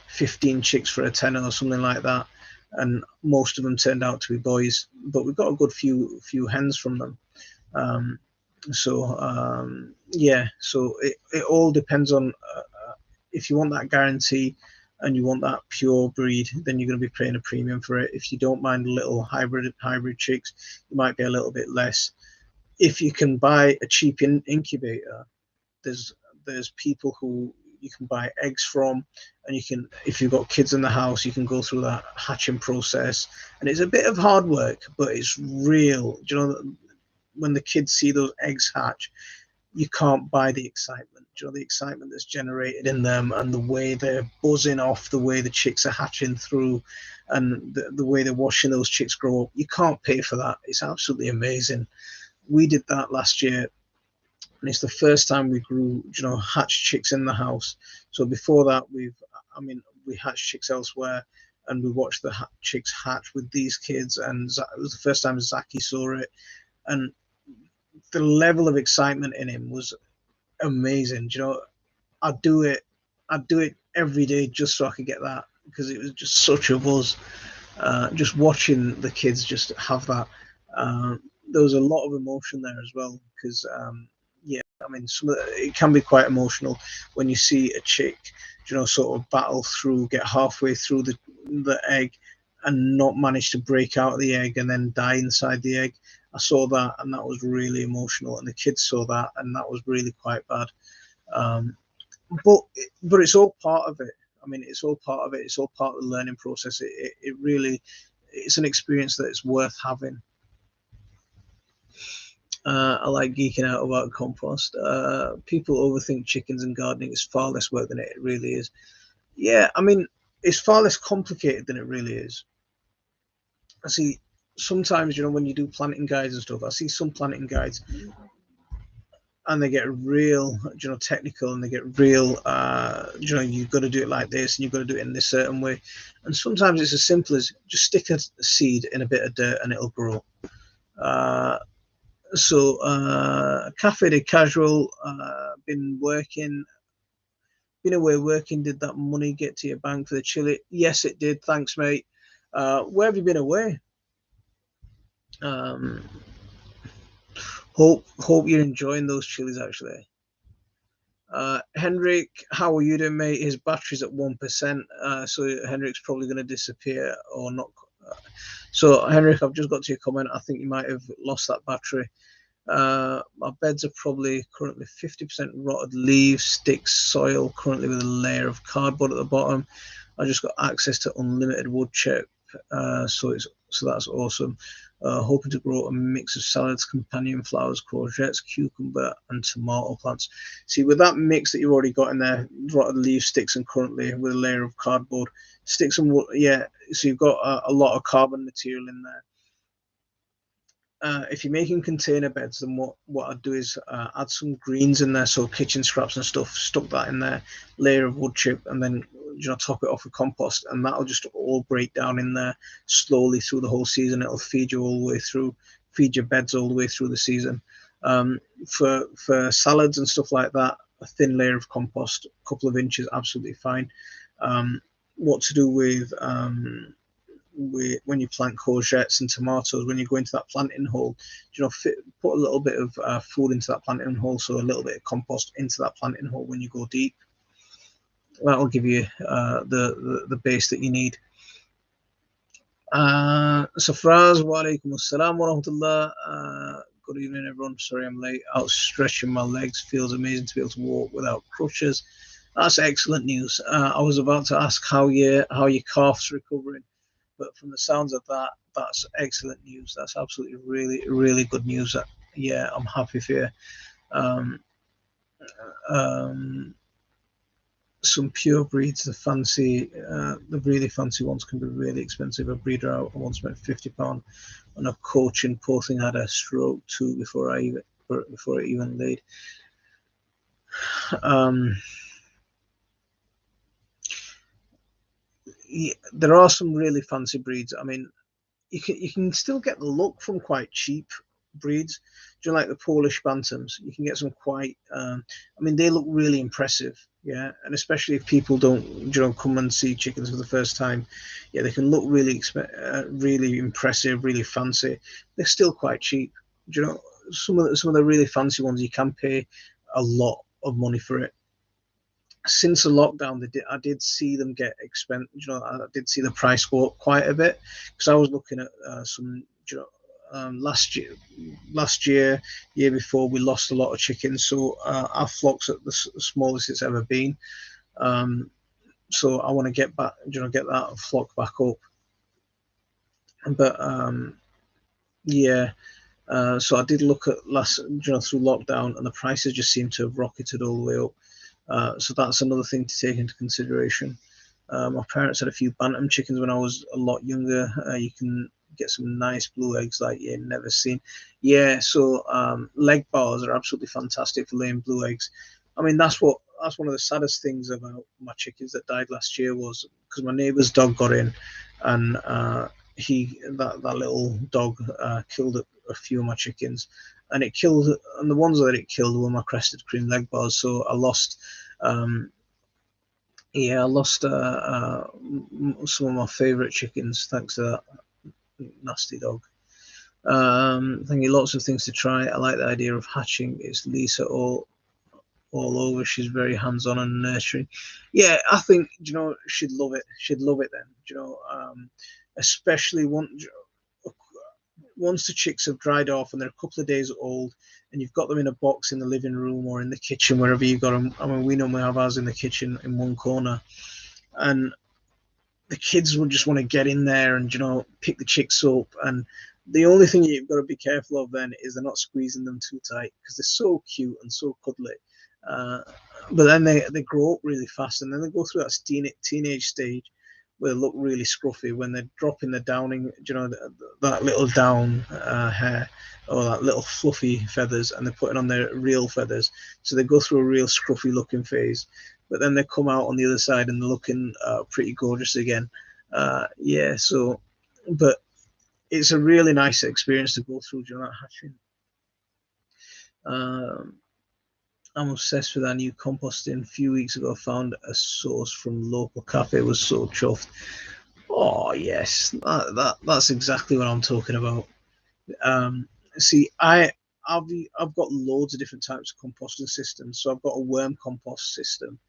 15 chicks for a tenner or something like that, and most of them turned out to be boys. But we got a good few hens from them. Yeah, so it all depends on if you want that guarantee and you want that pure breed, then you're going to be paying a premium for it. If you don't mind little hybrid chicks, you might be a little bit less. If you can buy a cheap incubator, there's people who you can buy eggs from, and you can, if you've got kids in the house, you can go through that hatching process, and it's a bit of hard work, but it's real. When the kids see those eggs hatch, you can't buy the excitement. The excitement that's generated in them, and the way they're buzzing off, the way the chicks are hatching through, and the way they're watching those chicks grow up. You can't pay for that. It's absolutely amazing. We did that last year, and it's the first time we grew, hatched chicks in the house. So before that, we hatched chicks elsewhere, and we watched the chicks hatch with these kids, and it was the first time Zaki saw it, and the level of excitement in him was amazing. I'd do it every day just so I could get that, because it was just such a buzz. Just watching the kids just have that. There was a lot of emotion there as well, because yeah, I mean, it can be quite emotional when you see a chick, sort of battle through, get halfway through the egg, and not manage to break out of the egg and then die inside the egg. I saw that, and that was really emotional. And the kids saw that, and that was really quite bad. but it's all part of it. I mean, it's all part of it. It's all part of the learning process. It really, it's an experience that it's worth having. I like geeking out about compost. People overthink chickens and gardening. It's far less work than it really is. Yeah, I mean, it's far less complicated than it really is. I see sometimes, when you do planting guides and stuff, I see some planting guides and they get real, technical, and they get real, you've got to do it like this and you've got to do it in this certain way. And sometimes it's as simple as just stick a seed in a bit of dirt and it'll grow. Cafe de Casual, been away working. Did that money get to your bank for the chili? Yes, it did. Thanks, mate. Where have you been away? Hope you're enjoying those chilies, actually. Henrik, how are you doing, mate? His battery's at 1%, so Henrik's probably going to disappear or not. So, Henrik, I've just got to your comment. I think you might have lost that battery. My beds are probably currently 50% rotted leaves, sticks, soil, currently with a layer of cardboard at the bottom. I just got access to unlimited wood chip, so that's awesome. Hoping to grow a mix of salads, companion flowers, courgettes, cucumber, and tomato plants. See, with that mix that you've already got in there, rotted leaves, sticks, and currently with a layer of cardboard, sticks and wood, yeah. So you've got a lot of carbon material in there. If you're making container beds, then what I'd do is add some greens in there, so kitchen scraps and stuff, stuck that in there, layer of wood chip, and then top it off with compost, and that'll just all break down in there slowly through the whole season. It'll feed you all the way through, feed your beds all the way through the season. For salads and stuff like that, a thin layer of compost, a couple of inches, absolutely fine. What to do with when you plant courgettes and tomatoes, when you go into that planting hole, put a little bit of food into that planting hole, so a little bit of compost into that planting hole when you go deep. That'll give you the base that you need. Safraz, wa alaikum assalam wa rahmatullah. Good evening, everyone. Sorry I'm late. Out stretching my legs. Feels amazing to be able to walk without crutches. That's excellent news. I was about to ask how your calf's recovering, but from the sounds of that, that's excellent news. That's absolutely really, really good news. Yeah, I'm happy for you. Some pure breeds, the really fancy ones can be really expensive. A breeder I once spent £50 on a coaching. Poor thing had a stroke too before I even laid. Yeah, there are some really fancy breeds. I mean, you can still get the look from quite cheap breeds. Like the Polish Bantams, you can get some quite. I mean, they look really impressive. Yeah, and especially if people don't, come and see chickens for the first time, yeah, they can look really, really impressive, really fancy. They're still quite cheap. Some of the really fancy ones you can pay a lot of money for it. Since the lockdown, I did see them get expensive. I did see the price go up quite a bit, because I was looking at some. Last year, year before, we lost a lot of chickens, so our flock's at the smallest it's ever been. So I want to get back, get that flock back up. But yeah, so I did look at through lockdown, and the prices just seem to have rocketed all the way up. So that's another thing to take into consideration. My parents had a few bantam chickens when I was a lot younger. You can get some nice blue eggs like you've never seen. Yeah, so leg bars are absolutely fantastic for laying blue eggs. I mean, that's one of the saddest things about my chickens that died last year, was because my neighbour's dog got in, and that little dog killed a few of my chickens, and the ones that it killed were my crested cream leg bars. So I lost. Yeah, I lost some of my favourite chickens thanks to that nasty dog. Thank you. Lots of things to try. I like the idea of hatching. It's Lisa all over. She's very hands-on and nurturing. Yeah, I think she'd love it. She'd love it then. Especially once the chicks have dried off and they're a couple of days old, and you've got them in a box in the living room or in the kitchen, wherever you've got them. I mean, we normally have ours in the kitchen in one corner, and the kids will just want to get in there and, you know, pick the chicks up. And the only thing you've got to be careful of then is they're not squeezing them too tight, because they're so cute and so cuddly. But then they grow up really fast, and then they go through that teenage stage where they look really scruffy when they're dropping the downing, you know, that little down hair, or that little fluffy feathers, and they're putting on their real feathers. So they go through a real scruffy looking phase, but then they come out on the other side and they're looking pretty gorgeous again. Yeah, so, but it's a really nice experience to go through during that hatching. I'm obsessed with our new composting. A few weeks ago, I found a source from local cafe. Was so chuffed. Oh yes, that's exactly what I'm talking about. See, I've got loads of different types of composting systems. So I've got a worm compost system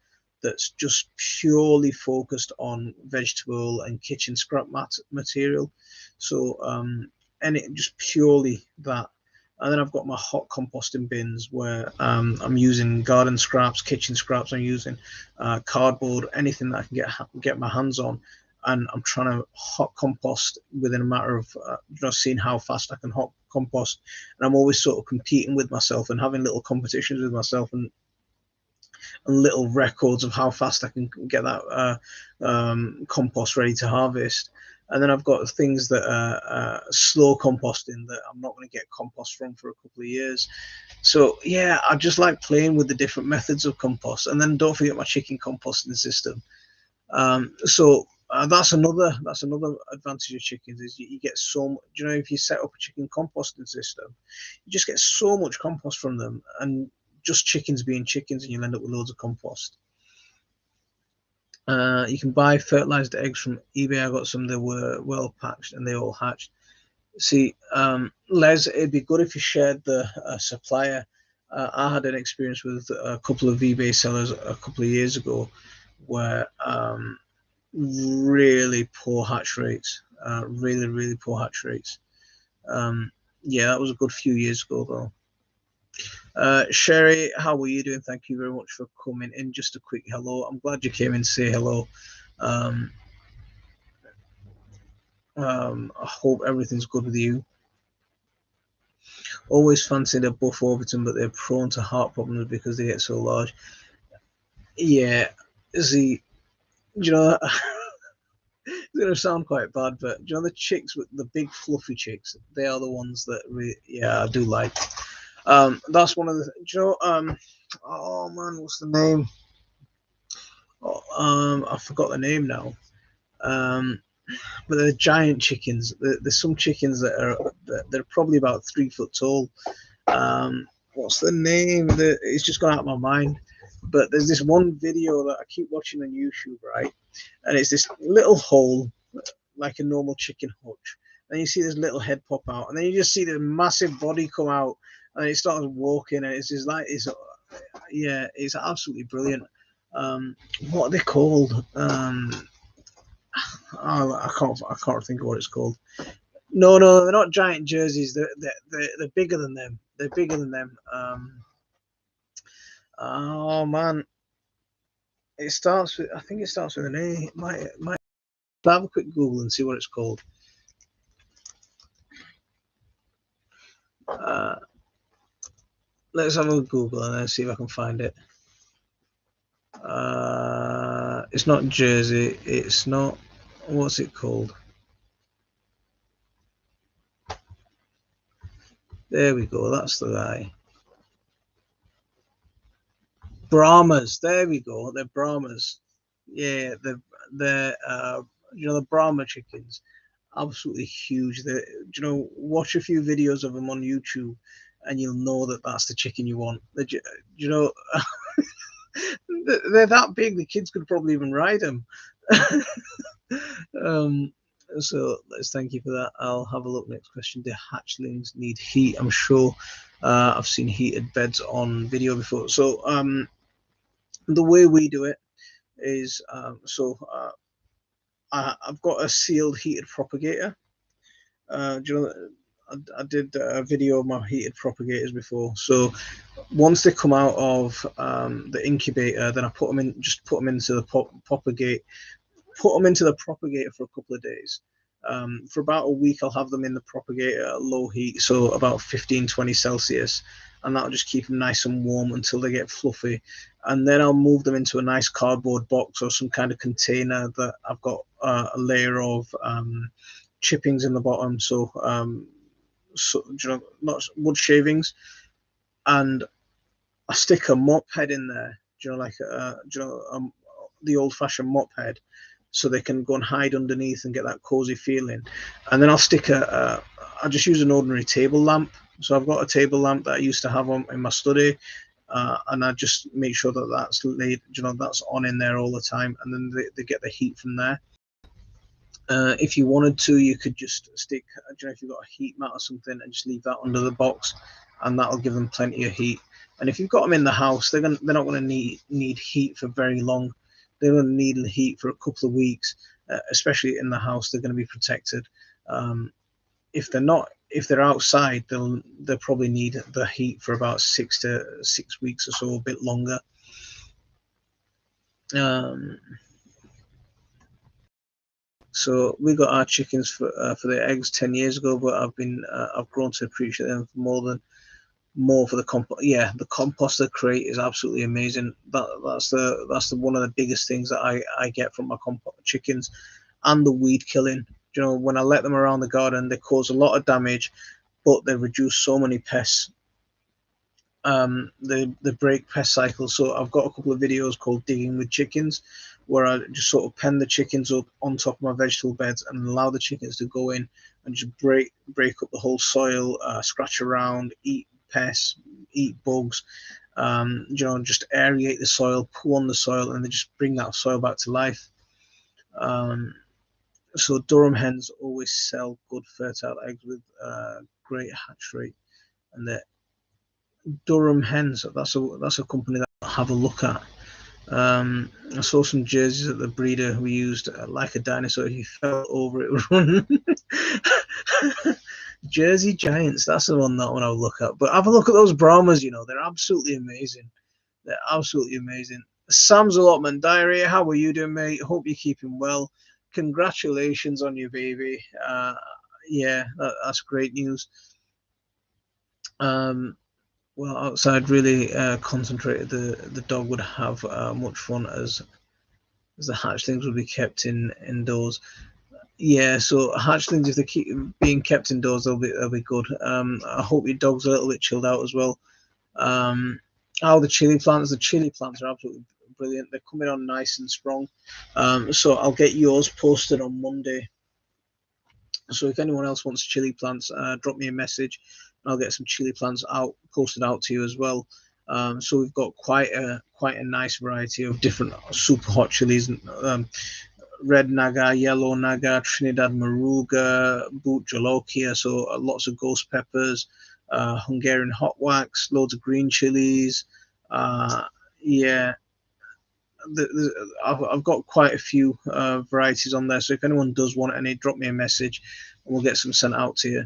that's just purely focused on vegetable and kitchen scrap material. So and it just purely that. And then I've got my hot composting bins where I'm using garden scraps, kitchen scraps. I'm using cardboard, anything that I can get my hands on, and I'm trying to hot compost within a matter of just seeing how fast I can hot compost. And I'm always sort of competing with myself and having little competitions with myself, and little records of how fast I can get that compost ready to harvest. And then I've got things that are slow composting that I'm not going to get compost from for a couple of years. So yeah, I just like playing with the different methods of compost. And then don't forget my chicken composting system. So that's another advantage of chickens, is you get so much. You know, if you set up a chicken composting system, you just get so much compost from them, and just chickens being chickens, and you'll end up with loads of compost. You can buy fertilized eggs from eBay. I got some that were well packed and they all hatched. See, Les, it'd be good if you shared the supplier. I had an experience with a couple of eBay sellers a couple of years ago where really poor hatch rates, really poor hatch rates. Yeah, that was a good few years ago though. Sherry, how are you doing? Thank you very much for coming in. Just a quick hello. I'm glad you came in to say hello. I hope everything's good with you. Always fancied a buff Orbiton, but they're prone to heart problems because they get so large. Yeah, see, you know, it's going to sound quite bad, but you know, the chicks with the big fluffy chicks, they are the ones that I do like. That's one of the, you know, oh man, what's the name? Oh, I forgot the name now. But they're giant chickens. There's some chickens that they're probably about 3 foot tall. What's the name? It's just gone out of my mind. But there's this one video that I keep watching on YouTube, right? And it's this little hole, like a normal chicken hutch. And you see this little head pop out, and then you just see the massive body come out, and it starts walking, and it's just like it's absolutely brilliant. What are they called? I can't think of what it's called. No, they're not giant jerseys. They're bigger than them. They're bigger than them. Oh man, it starts with. I think it starts with an A. It might have a quick Google and see what it's called. Let's have a Google and then see if I can find it. It's not Jersey. It's not. What's it called? There we go. That's the guy. Brahmas. There we go. They're Brahmas. Yeah, they're you know, the Brahma chickens. Absolutely huge. You know, watch a few videos of them on YouTube, and you'll know that that's the chicken you want. You know, they're that big. The kids could probably even ride them. So let's thank you for that. I'll have a look. Next question: do hatchlings need heat? I'm sure I've seen heated beds on video before. So the way we do it is I've got a sealed heated propagator. You know, I did a video of my heated propagators before. So once they come out of the incubator, then I put them in, just put them into the propagate, put them into the propagator for a couple of days. For about a week, I'll have them in the propagator at low heat, so about 15-20 Celsius, and that'll just keep them nice and warm until they get fluffy. And then I'll move them into a nice cardboard box or some kind of container that I've got a layer of chippings in the bottom, so not wood shavings, and I stick a mop head in there, like the old-fashioned mop head, so they can go and hide underneath and get that cozy feeling. And then I'll stick I just use an ordinary table lamp. So I've got a table lamp that I used to have on in my study, and I just make sure that that's laid, that's on in there all the time, and then they get the heat from there. If you wanted to, you could just stick, if you've got a heat mat or something, and just leave that under the box, and that'll give them plenty of heat. And if you've got them in the house, they're not going to need heat for very long. They're going to need the heat for a couple of weeks, especially in the house. They're going to be protected. If they're outside, they'll probably need the heat for about 6 weeks or so, a bit longer. So we got our chickens for their eggs 10 years ago, but I've grown to appreciate them more for the compost. Yeah, the composter crate is absolutely amazing. That's the one of the biggest things that I get from my chickens, and the weed killing. When I let them around the garden, they cause a lot of damage, but they reduce so many pests. They break pest cycles. So I've got a couple of videos called Digging with Chickens, where I just sort of pen the chickens up on top of my vegetable beds and allow the chickens to go in and just break up the whole soil, scratch around, eat pests, eat bugs, just aerate the soil, pull on the soil, and they just bring that soil back to life. So Durham hens always sell good fertile eggs with great hatch rate, and the Durham hens, that's a company that I'll have a look at. I saw some jerseys that the breeder we used, like a dinosaur. If you fell over, it would run. Jersey Giants, that's the one that one I'll look at. But have a look at those Brahmas, they're absolutely amazing. They're absolutely amazing. Sam's Allotment Diary, how are you doing, mate? Hope you're keeping well. Congratulations on your baby. Yeah, that's great news. Well, outside really concentrated. The dog would have much fun as the hatchlings would be kept indoors. Yeah, so hatchlings, if they keep being kept indoors, they'll be good. I hope your dog's a little bit chilled out as well. The chili plants are absolutely brilliant. They're coming on nice and strong. So I'll get yours posted on Monday. So if anyone else wants chili plants, drop me a message. I'll get some chili plants posted out to you as well. So we've got quite a nice variety of different super hot chilies. Red Naga, Yellow Naga, Trinidad Maruga, Boot Jolokia, so lots of ghost peppers, Hungarian hot wax, loads of green chilies. Yeah, I've got quite a few varieties on there. So if anyone does want any, drop me a message and we'll get some sent out to you.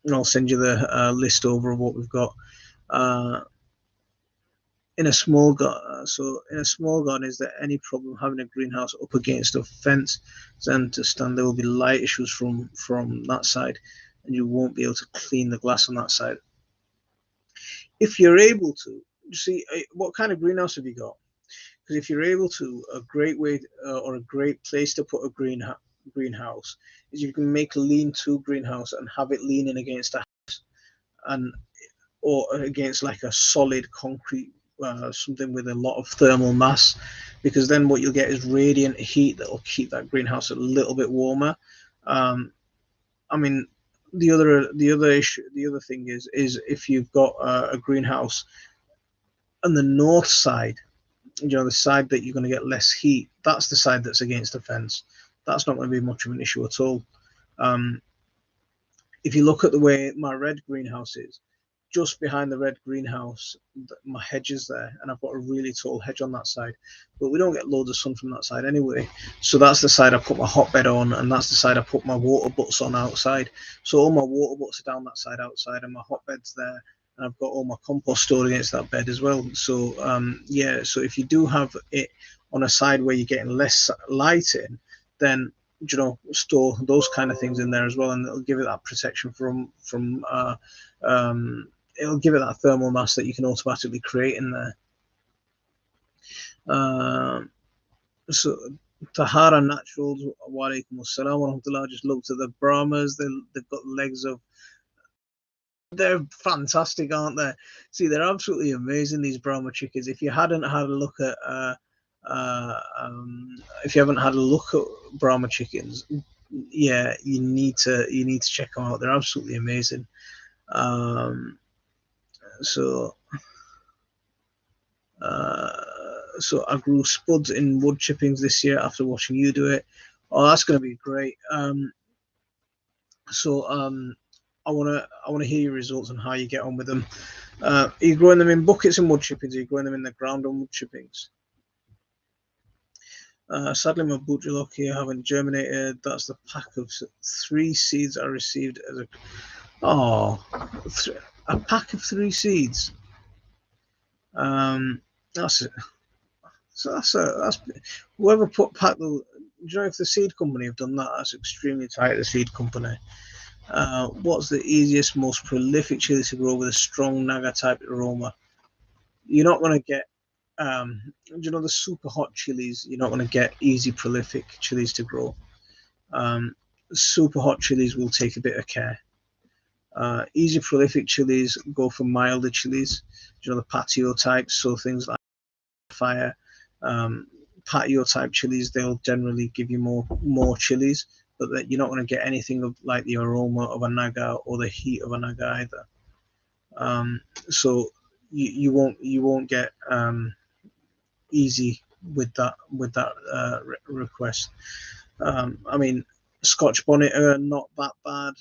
And I'll send you the list over of what we've got. In a small garden, is there any problem having a greenhouse up against a fence? I understand there will be light issues from that side, and you won't be able to clean the glass on that side. If you're able to, see what kind of greenhouse have you got? Because if you're able to, a great way or a great place to put a greenhouse is you can make a lean-to greenhouse and have it leaning against a house, or against like a solid concrete. Something with a lot of thermal mass, because then what you'll get is radiant heat that will keep that greenhouse a little bit warmer. I mean, the other thing is if you've got a greenhouse on the north side, the side that you're going to get less heat, that's the side that's against the fence. That's not going to be much of an issue at all. If you look at the way my red greenhouse is, just behind the red greenhouse, my hedge is there, and I've got a really tall hedge on that side, but we don't get loads of sun from that side anyway. So that's the side I put my hotbed on, and that's the side I put my water butts on outside. So all my water butts are down that side outside, and my hotbed's there, and I've got all my compost stored against that bed as well. So yeah, so if you do have it on a side where you're getting less light in, then store those kind of things in there as well, and it'll give it that protection from it'll give it that thermal mass that you can automatically create in there. So Tahara Naturals, walaikum assalam wa rahmatullah. I just looked at the Brahmas. They've got legs of. They're fantastic, aren't they? See, they're absolutely amazing, these Brahma chickens. If you hadn't had a look at if you haven't had a look at Brahma chickens, yeah, you need to check them out. They're absolutely amazing. So I grew spuds in wood chippings this year after watching you do it. Oh, that's going to be great. I want to hear your results and how you get on with them. Are you growing them in buckets and wood chippings? Are you growing them in the ground on wood chippings? Sadly, my butcherlocky haven't germinated. That's the pack of 3 seeds I received as a pack of 3 seeds. That's it. So that's whoever packed the. Do you know if the seed company have done that? That's extremely tight. The seed company. What's the easiest, most prolific chili to grow with a strong Naga type aroma? You're not going to get. The super hot chilies? You're not going to get easy prolific chilies to grow. Super hot chilies will take a bit of care. Easy prolific chilies go for milder chilies. The patio types, so things like fire. Patio type chilies, they'll generally give you more chilies, but that you're not going to get anything of like the aroma of a Naga or the heat of a Naga either. So you won't get easy with that request. I mean, Scotch bonnet are not that bad,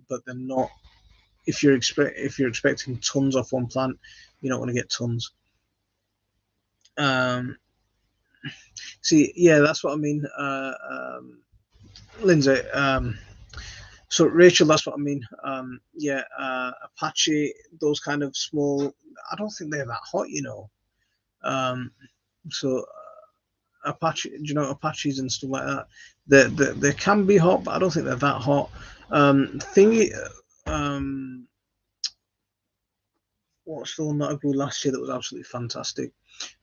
but they're not. If you're expecting tons off one plant, you're not going to get tons. See, yeah, that's what I mean, Lindsay. So Rachel, that's what I mean. Yeah, Apache, those kind of small. I don't think they're that hot, So Apache, Apaches and stuff like that. They can be hot, but I don't think they're that hot. What's the one that I grew last year that was absolutely fantastic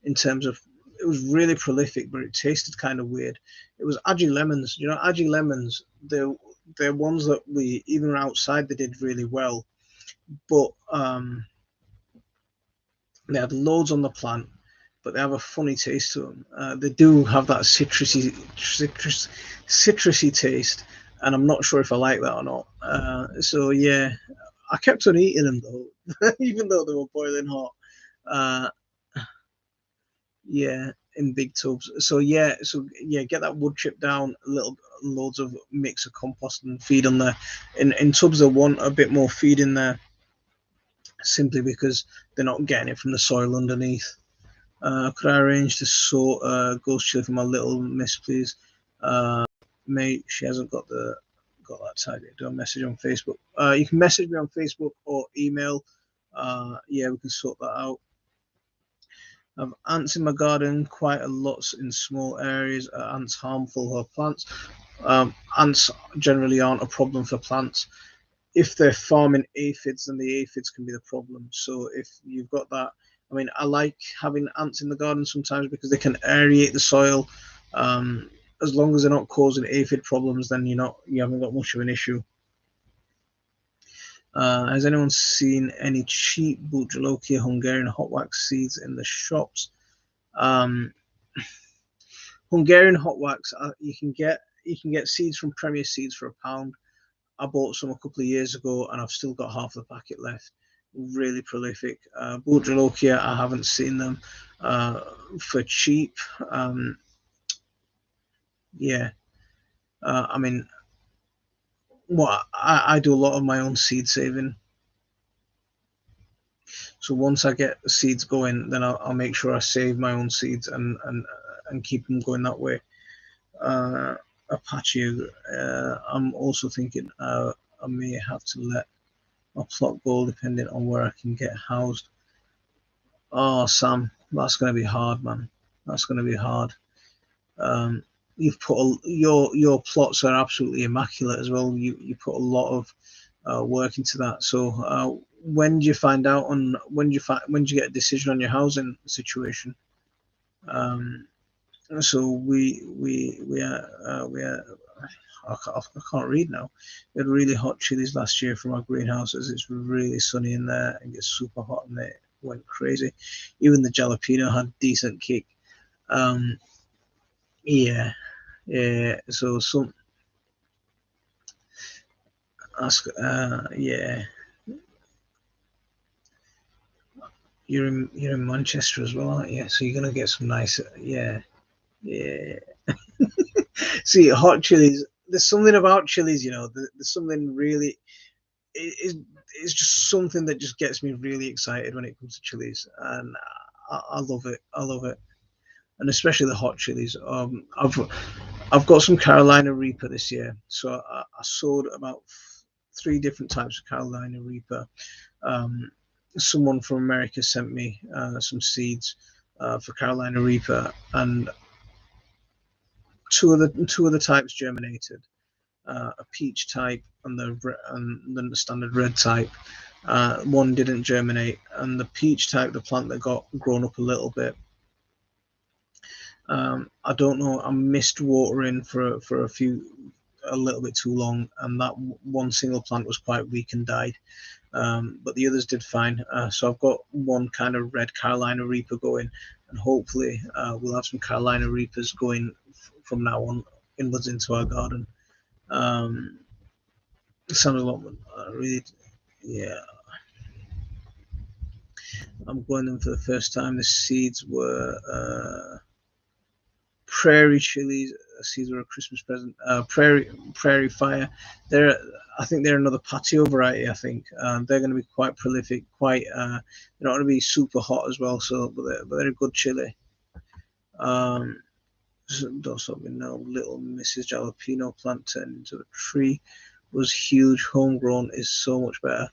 in terms of it was really prolific, but it tasted kind of weird. It was Aji lemons. Aji lemons, they're ones that we, even outside, they did really well, but they had loads on the plant, but they have a funny taste to them. They do have that citrusy taste, and I'm not sure if I like that or not. So yeah, I kept on eating them though, even though they were boiling hot. Yeah, in big tubs. So yeah, get that wood chip down, loads of mix of compost and feed on there. In tubs, they want a bit more feed in there, simply because they're not getting it from the soil underneath. Could I arrange to sow ghost chili for my little miss, please? Mate, she hasn't got that tidy. Do a message on Facebook. You can message me on Facebook or email. Yeah, we can sort that out. I've ants in my garden quite a lot in small areas. Are ants harmful for plants? Ants generally aren't a problem for plants. If they're farming aphids, then the aphids can be the problem. So if you've got that, I mean, I like having ants in the garden sometimes because they can aerate the soil. As long as they're not causing aphid problems, then you haven't got much of an issue. Has anyone seen any cheap Butchalokia Hungarian hot wax seeds in the shops? Hungarian hot wax, you can get seeds from Premier Seeds for £1. I bought some a couple of years ago, and I've still got half the packet left. Really prolific. Butchalokia, I haven't seen them for cheap. Yeah, I mean, I do a lot of my own seed saving. So once I get the seeds going, then I'll make sure I save my own seeds and keep them going that way. Apache. I'm also thinking I may have to let my plot go depending on where I can get housed. Oh, Sam, that's going to be hard, man. That's going to be hard. You've put your plots are absolutely immaculate as well. You put a lot of work into that. So when do you find out on when do you get a decision on your housing situation? So we are. I can't read now. We had really hot chilies last year from our greenhouses. It's really sunny in there and gets super hot, and it went crazy. Even the jalapeno had decent kick. Yeah, yeah. So some ask. Yeah, you're in Manchester as well, aren't you? So you're gonna get some nice. Yeah, yeah. See, hot chilies. There's something about chilies, There's something really. It's just something that just gets me really excited when it comes to chilies, and I love it. I love it, and especially the hot chilies. I've got some Carolina Reaper this year, so I sowed about 3 different types of Carolina Reaper. Someone from America sent me some seeds for Carolina Reaper, and two of the types germinated. A peach type and the standard red type. One didn't germinate, and the peach type, the plant that got grown up a little bit. I don't know. I missed watering for a little bit too long, and that one single plant was quite weak and died. But the others did fine. So I've got one kind of red Carolina Reaper going, and hopefully we'll have some Carolina Reapers going from now on inwards into our garden. Sounds a lot. Really, yeah. I'm growing them for the first time. The seeds were prairie chilies. Seeds were a Christmas present. Prairie fire. I think they're another patio variety. I think they're going to be quite prolific. They're not going to be super hot as well. So, but they're a good chili. Don't stop me now. Little Mrs. Jalapeno plant turned into a tree. Was huge. Homegrown is so much better.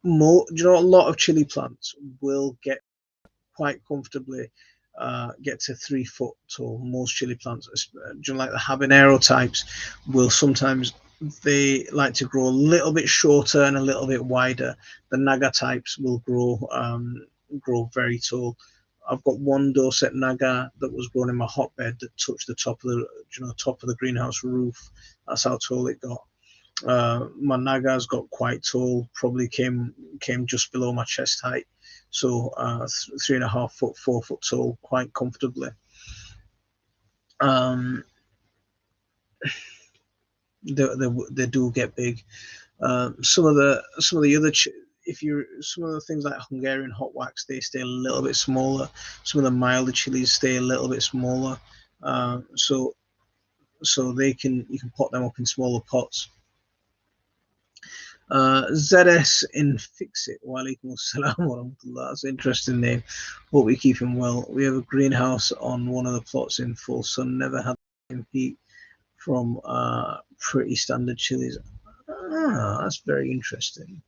Do you know a lot of chili plants will get quite comfortably get to 3 foot tall. Most chili plants, like the habanero types, will sometimes they like to grow a little bit shorter and a little bit wider. The naga types will grow very tall. I've got one Dorset naga that was grown in my hotbed that touched the top of the greenhouse roof. That's how tall it got. My nagas got quite tall, probably came just below my chest height, so 3.5 foot, 4 foot tall, quite comfortably. They do get big. Some of the other some of the things like Hungarian hot wax, they stay a little bit smaller. Some of the milder chilies stay a little bit smaller. So you can pot them up in smaller pots. ZS in Fix It. Walaikum assalam wa rahmatullah. That's an interesting name. Hope we keep him well. We have a greenhouse on one of the plots in full sun. Never had heat from pretty standard chilies. That's very interesting.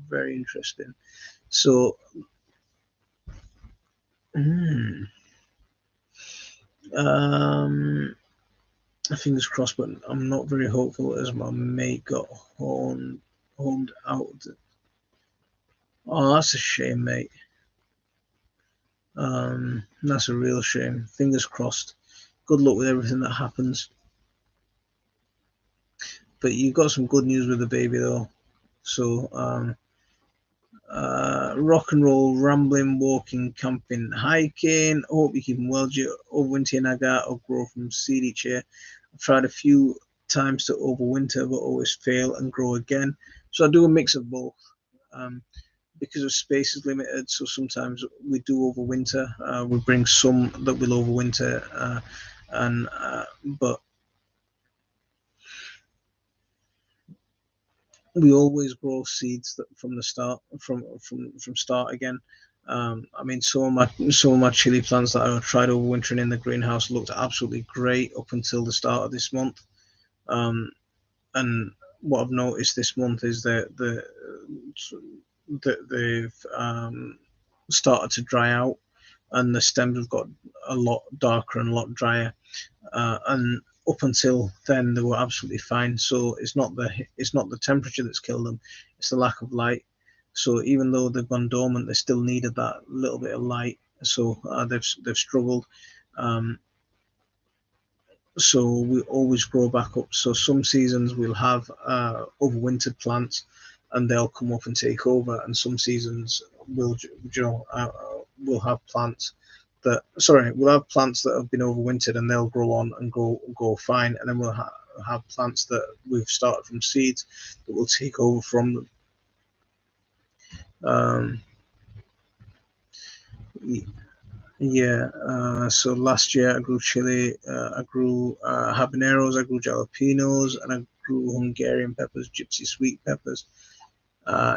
Very interesting. So, fingers crossed, but I'm not very hopeful as my mate got homed out. Oh, that's a shame, mate. That's a real shame. Fingers crossed. Good luck with everything that happens. But you got some good news with the baby, though. So, rock and roll, rambling, walking, camping, hiking. Hope you keep them well. Do you overwinter in Naga or grow from seed each year? I've tried a few times to overwinter, but always fail and grow again. So I do a mix of both. Because of space is limited, so sometimes we do overwinter. We bring some that will overwinter, but we always grow seeds that from the start, from start again. I mean, some of my chili plants that I tried overwintering in the greenhouse looked absolutely great up until the start of this month. And what I've noticed this month is that they've started to dry out, and the stems have got a lot darker and a lot drier. And up until then, they were absolutely fine. So it's not the temperature that's killed them; it's the lack of light. So even though they've gone dormant, they still needed that little bit of light. So they've struggled. Um, so we always grow back up. So some seasons we'll have overwintered plants, and they'll come up and take over. And some seasons we'll have plants we'll have plants that have been overwintered, and they'll grow on and go fine. And then we'll have plants that we've started from seeds that will take over from them. Um, Yeah, so last year I grew chili, I grew habaneros, I grew jalapenos, and I grew Hungarian peppers, gypsy sweet peppers.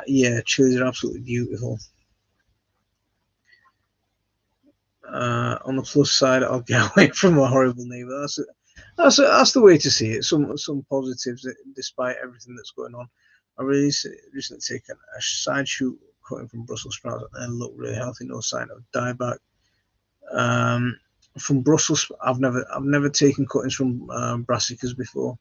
Yeah, chilies are absolutely beautiful. On the plus side, I'll get away from a horrible neighbour. That's the way to see it. Some positives despite everything that's going on. I recently taken a side shoot cutting from Brussels sprouts, and it looked really healthy. No sign of dieback. Um, from Brussels, I've never taken cuttings from brassicas before.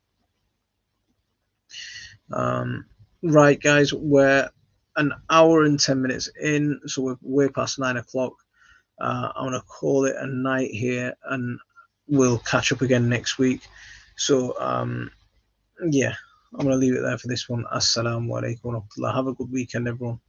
Um, right, guys, we're an hour and 10 minutes in, so we're way past 9 o'clock. I'm gonna call it a night here, and we'll catch up again next week. So yeah, I'm gonna leave it there for this one. Assalamu alaikum. Have a good weekend, everyone.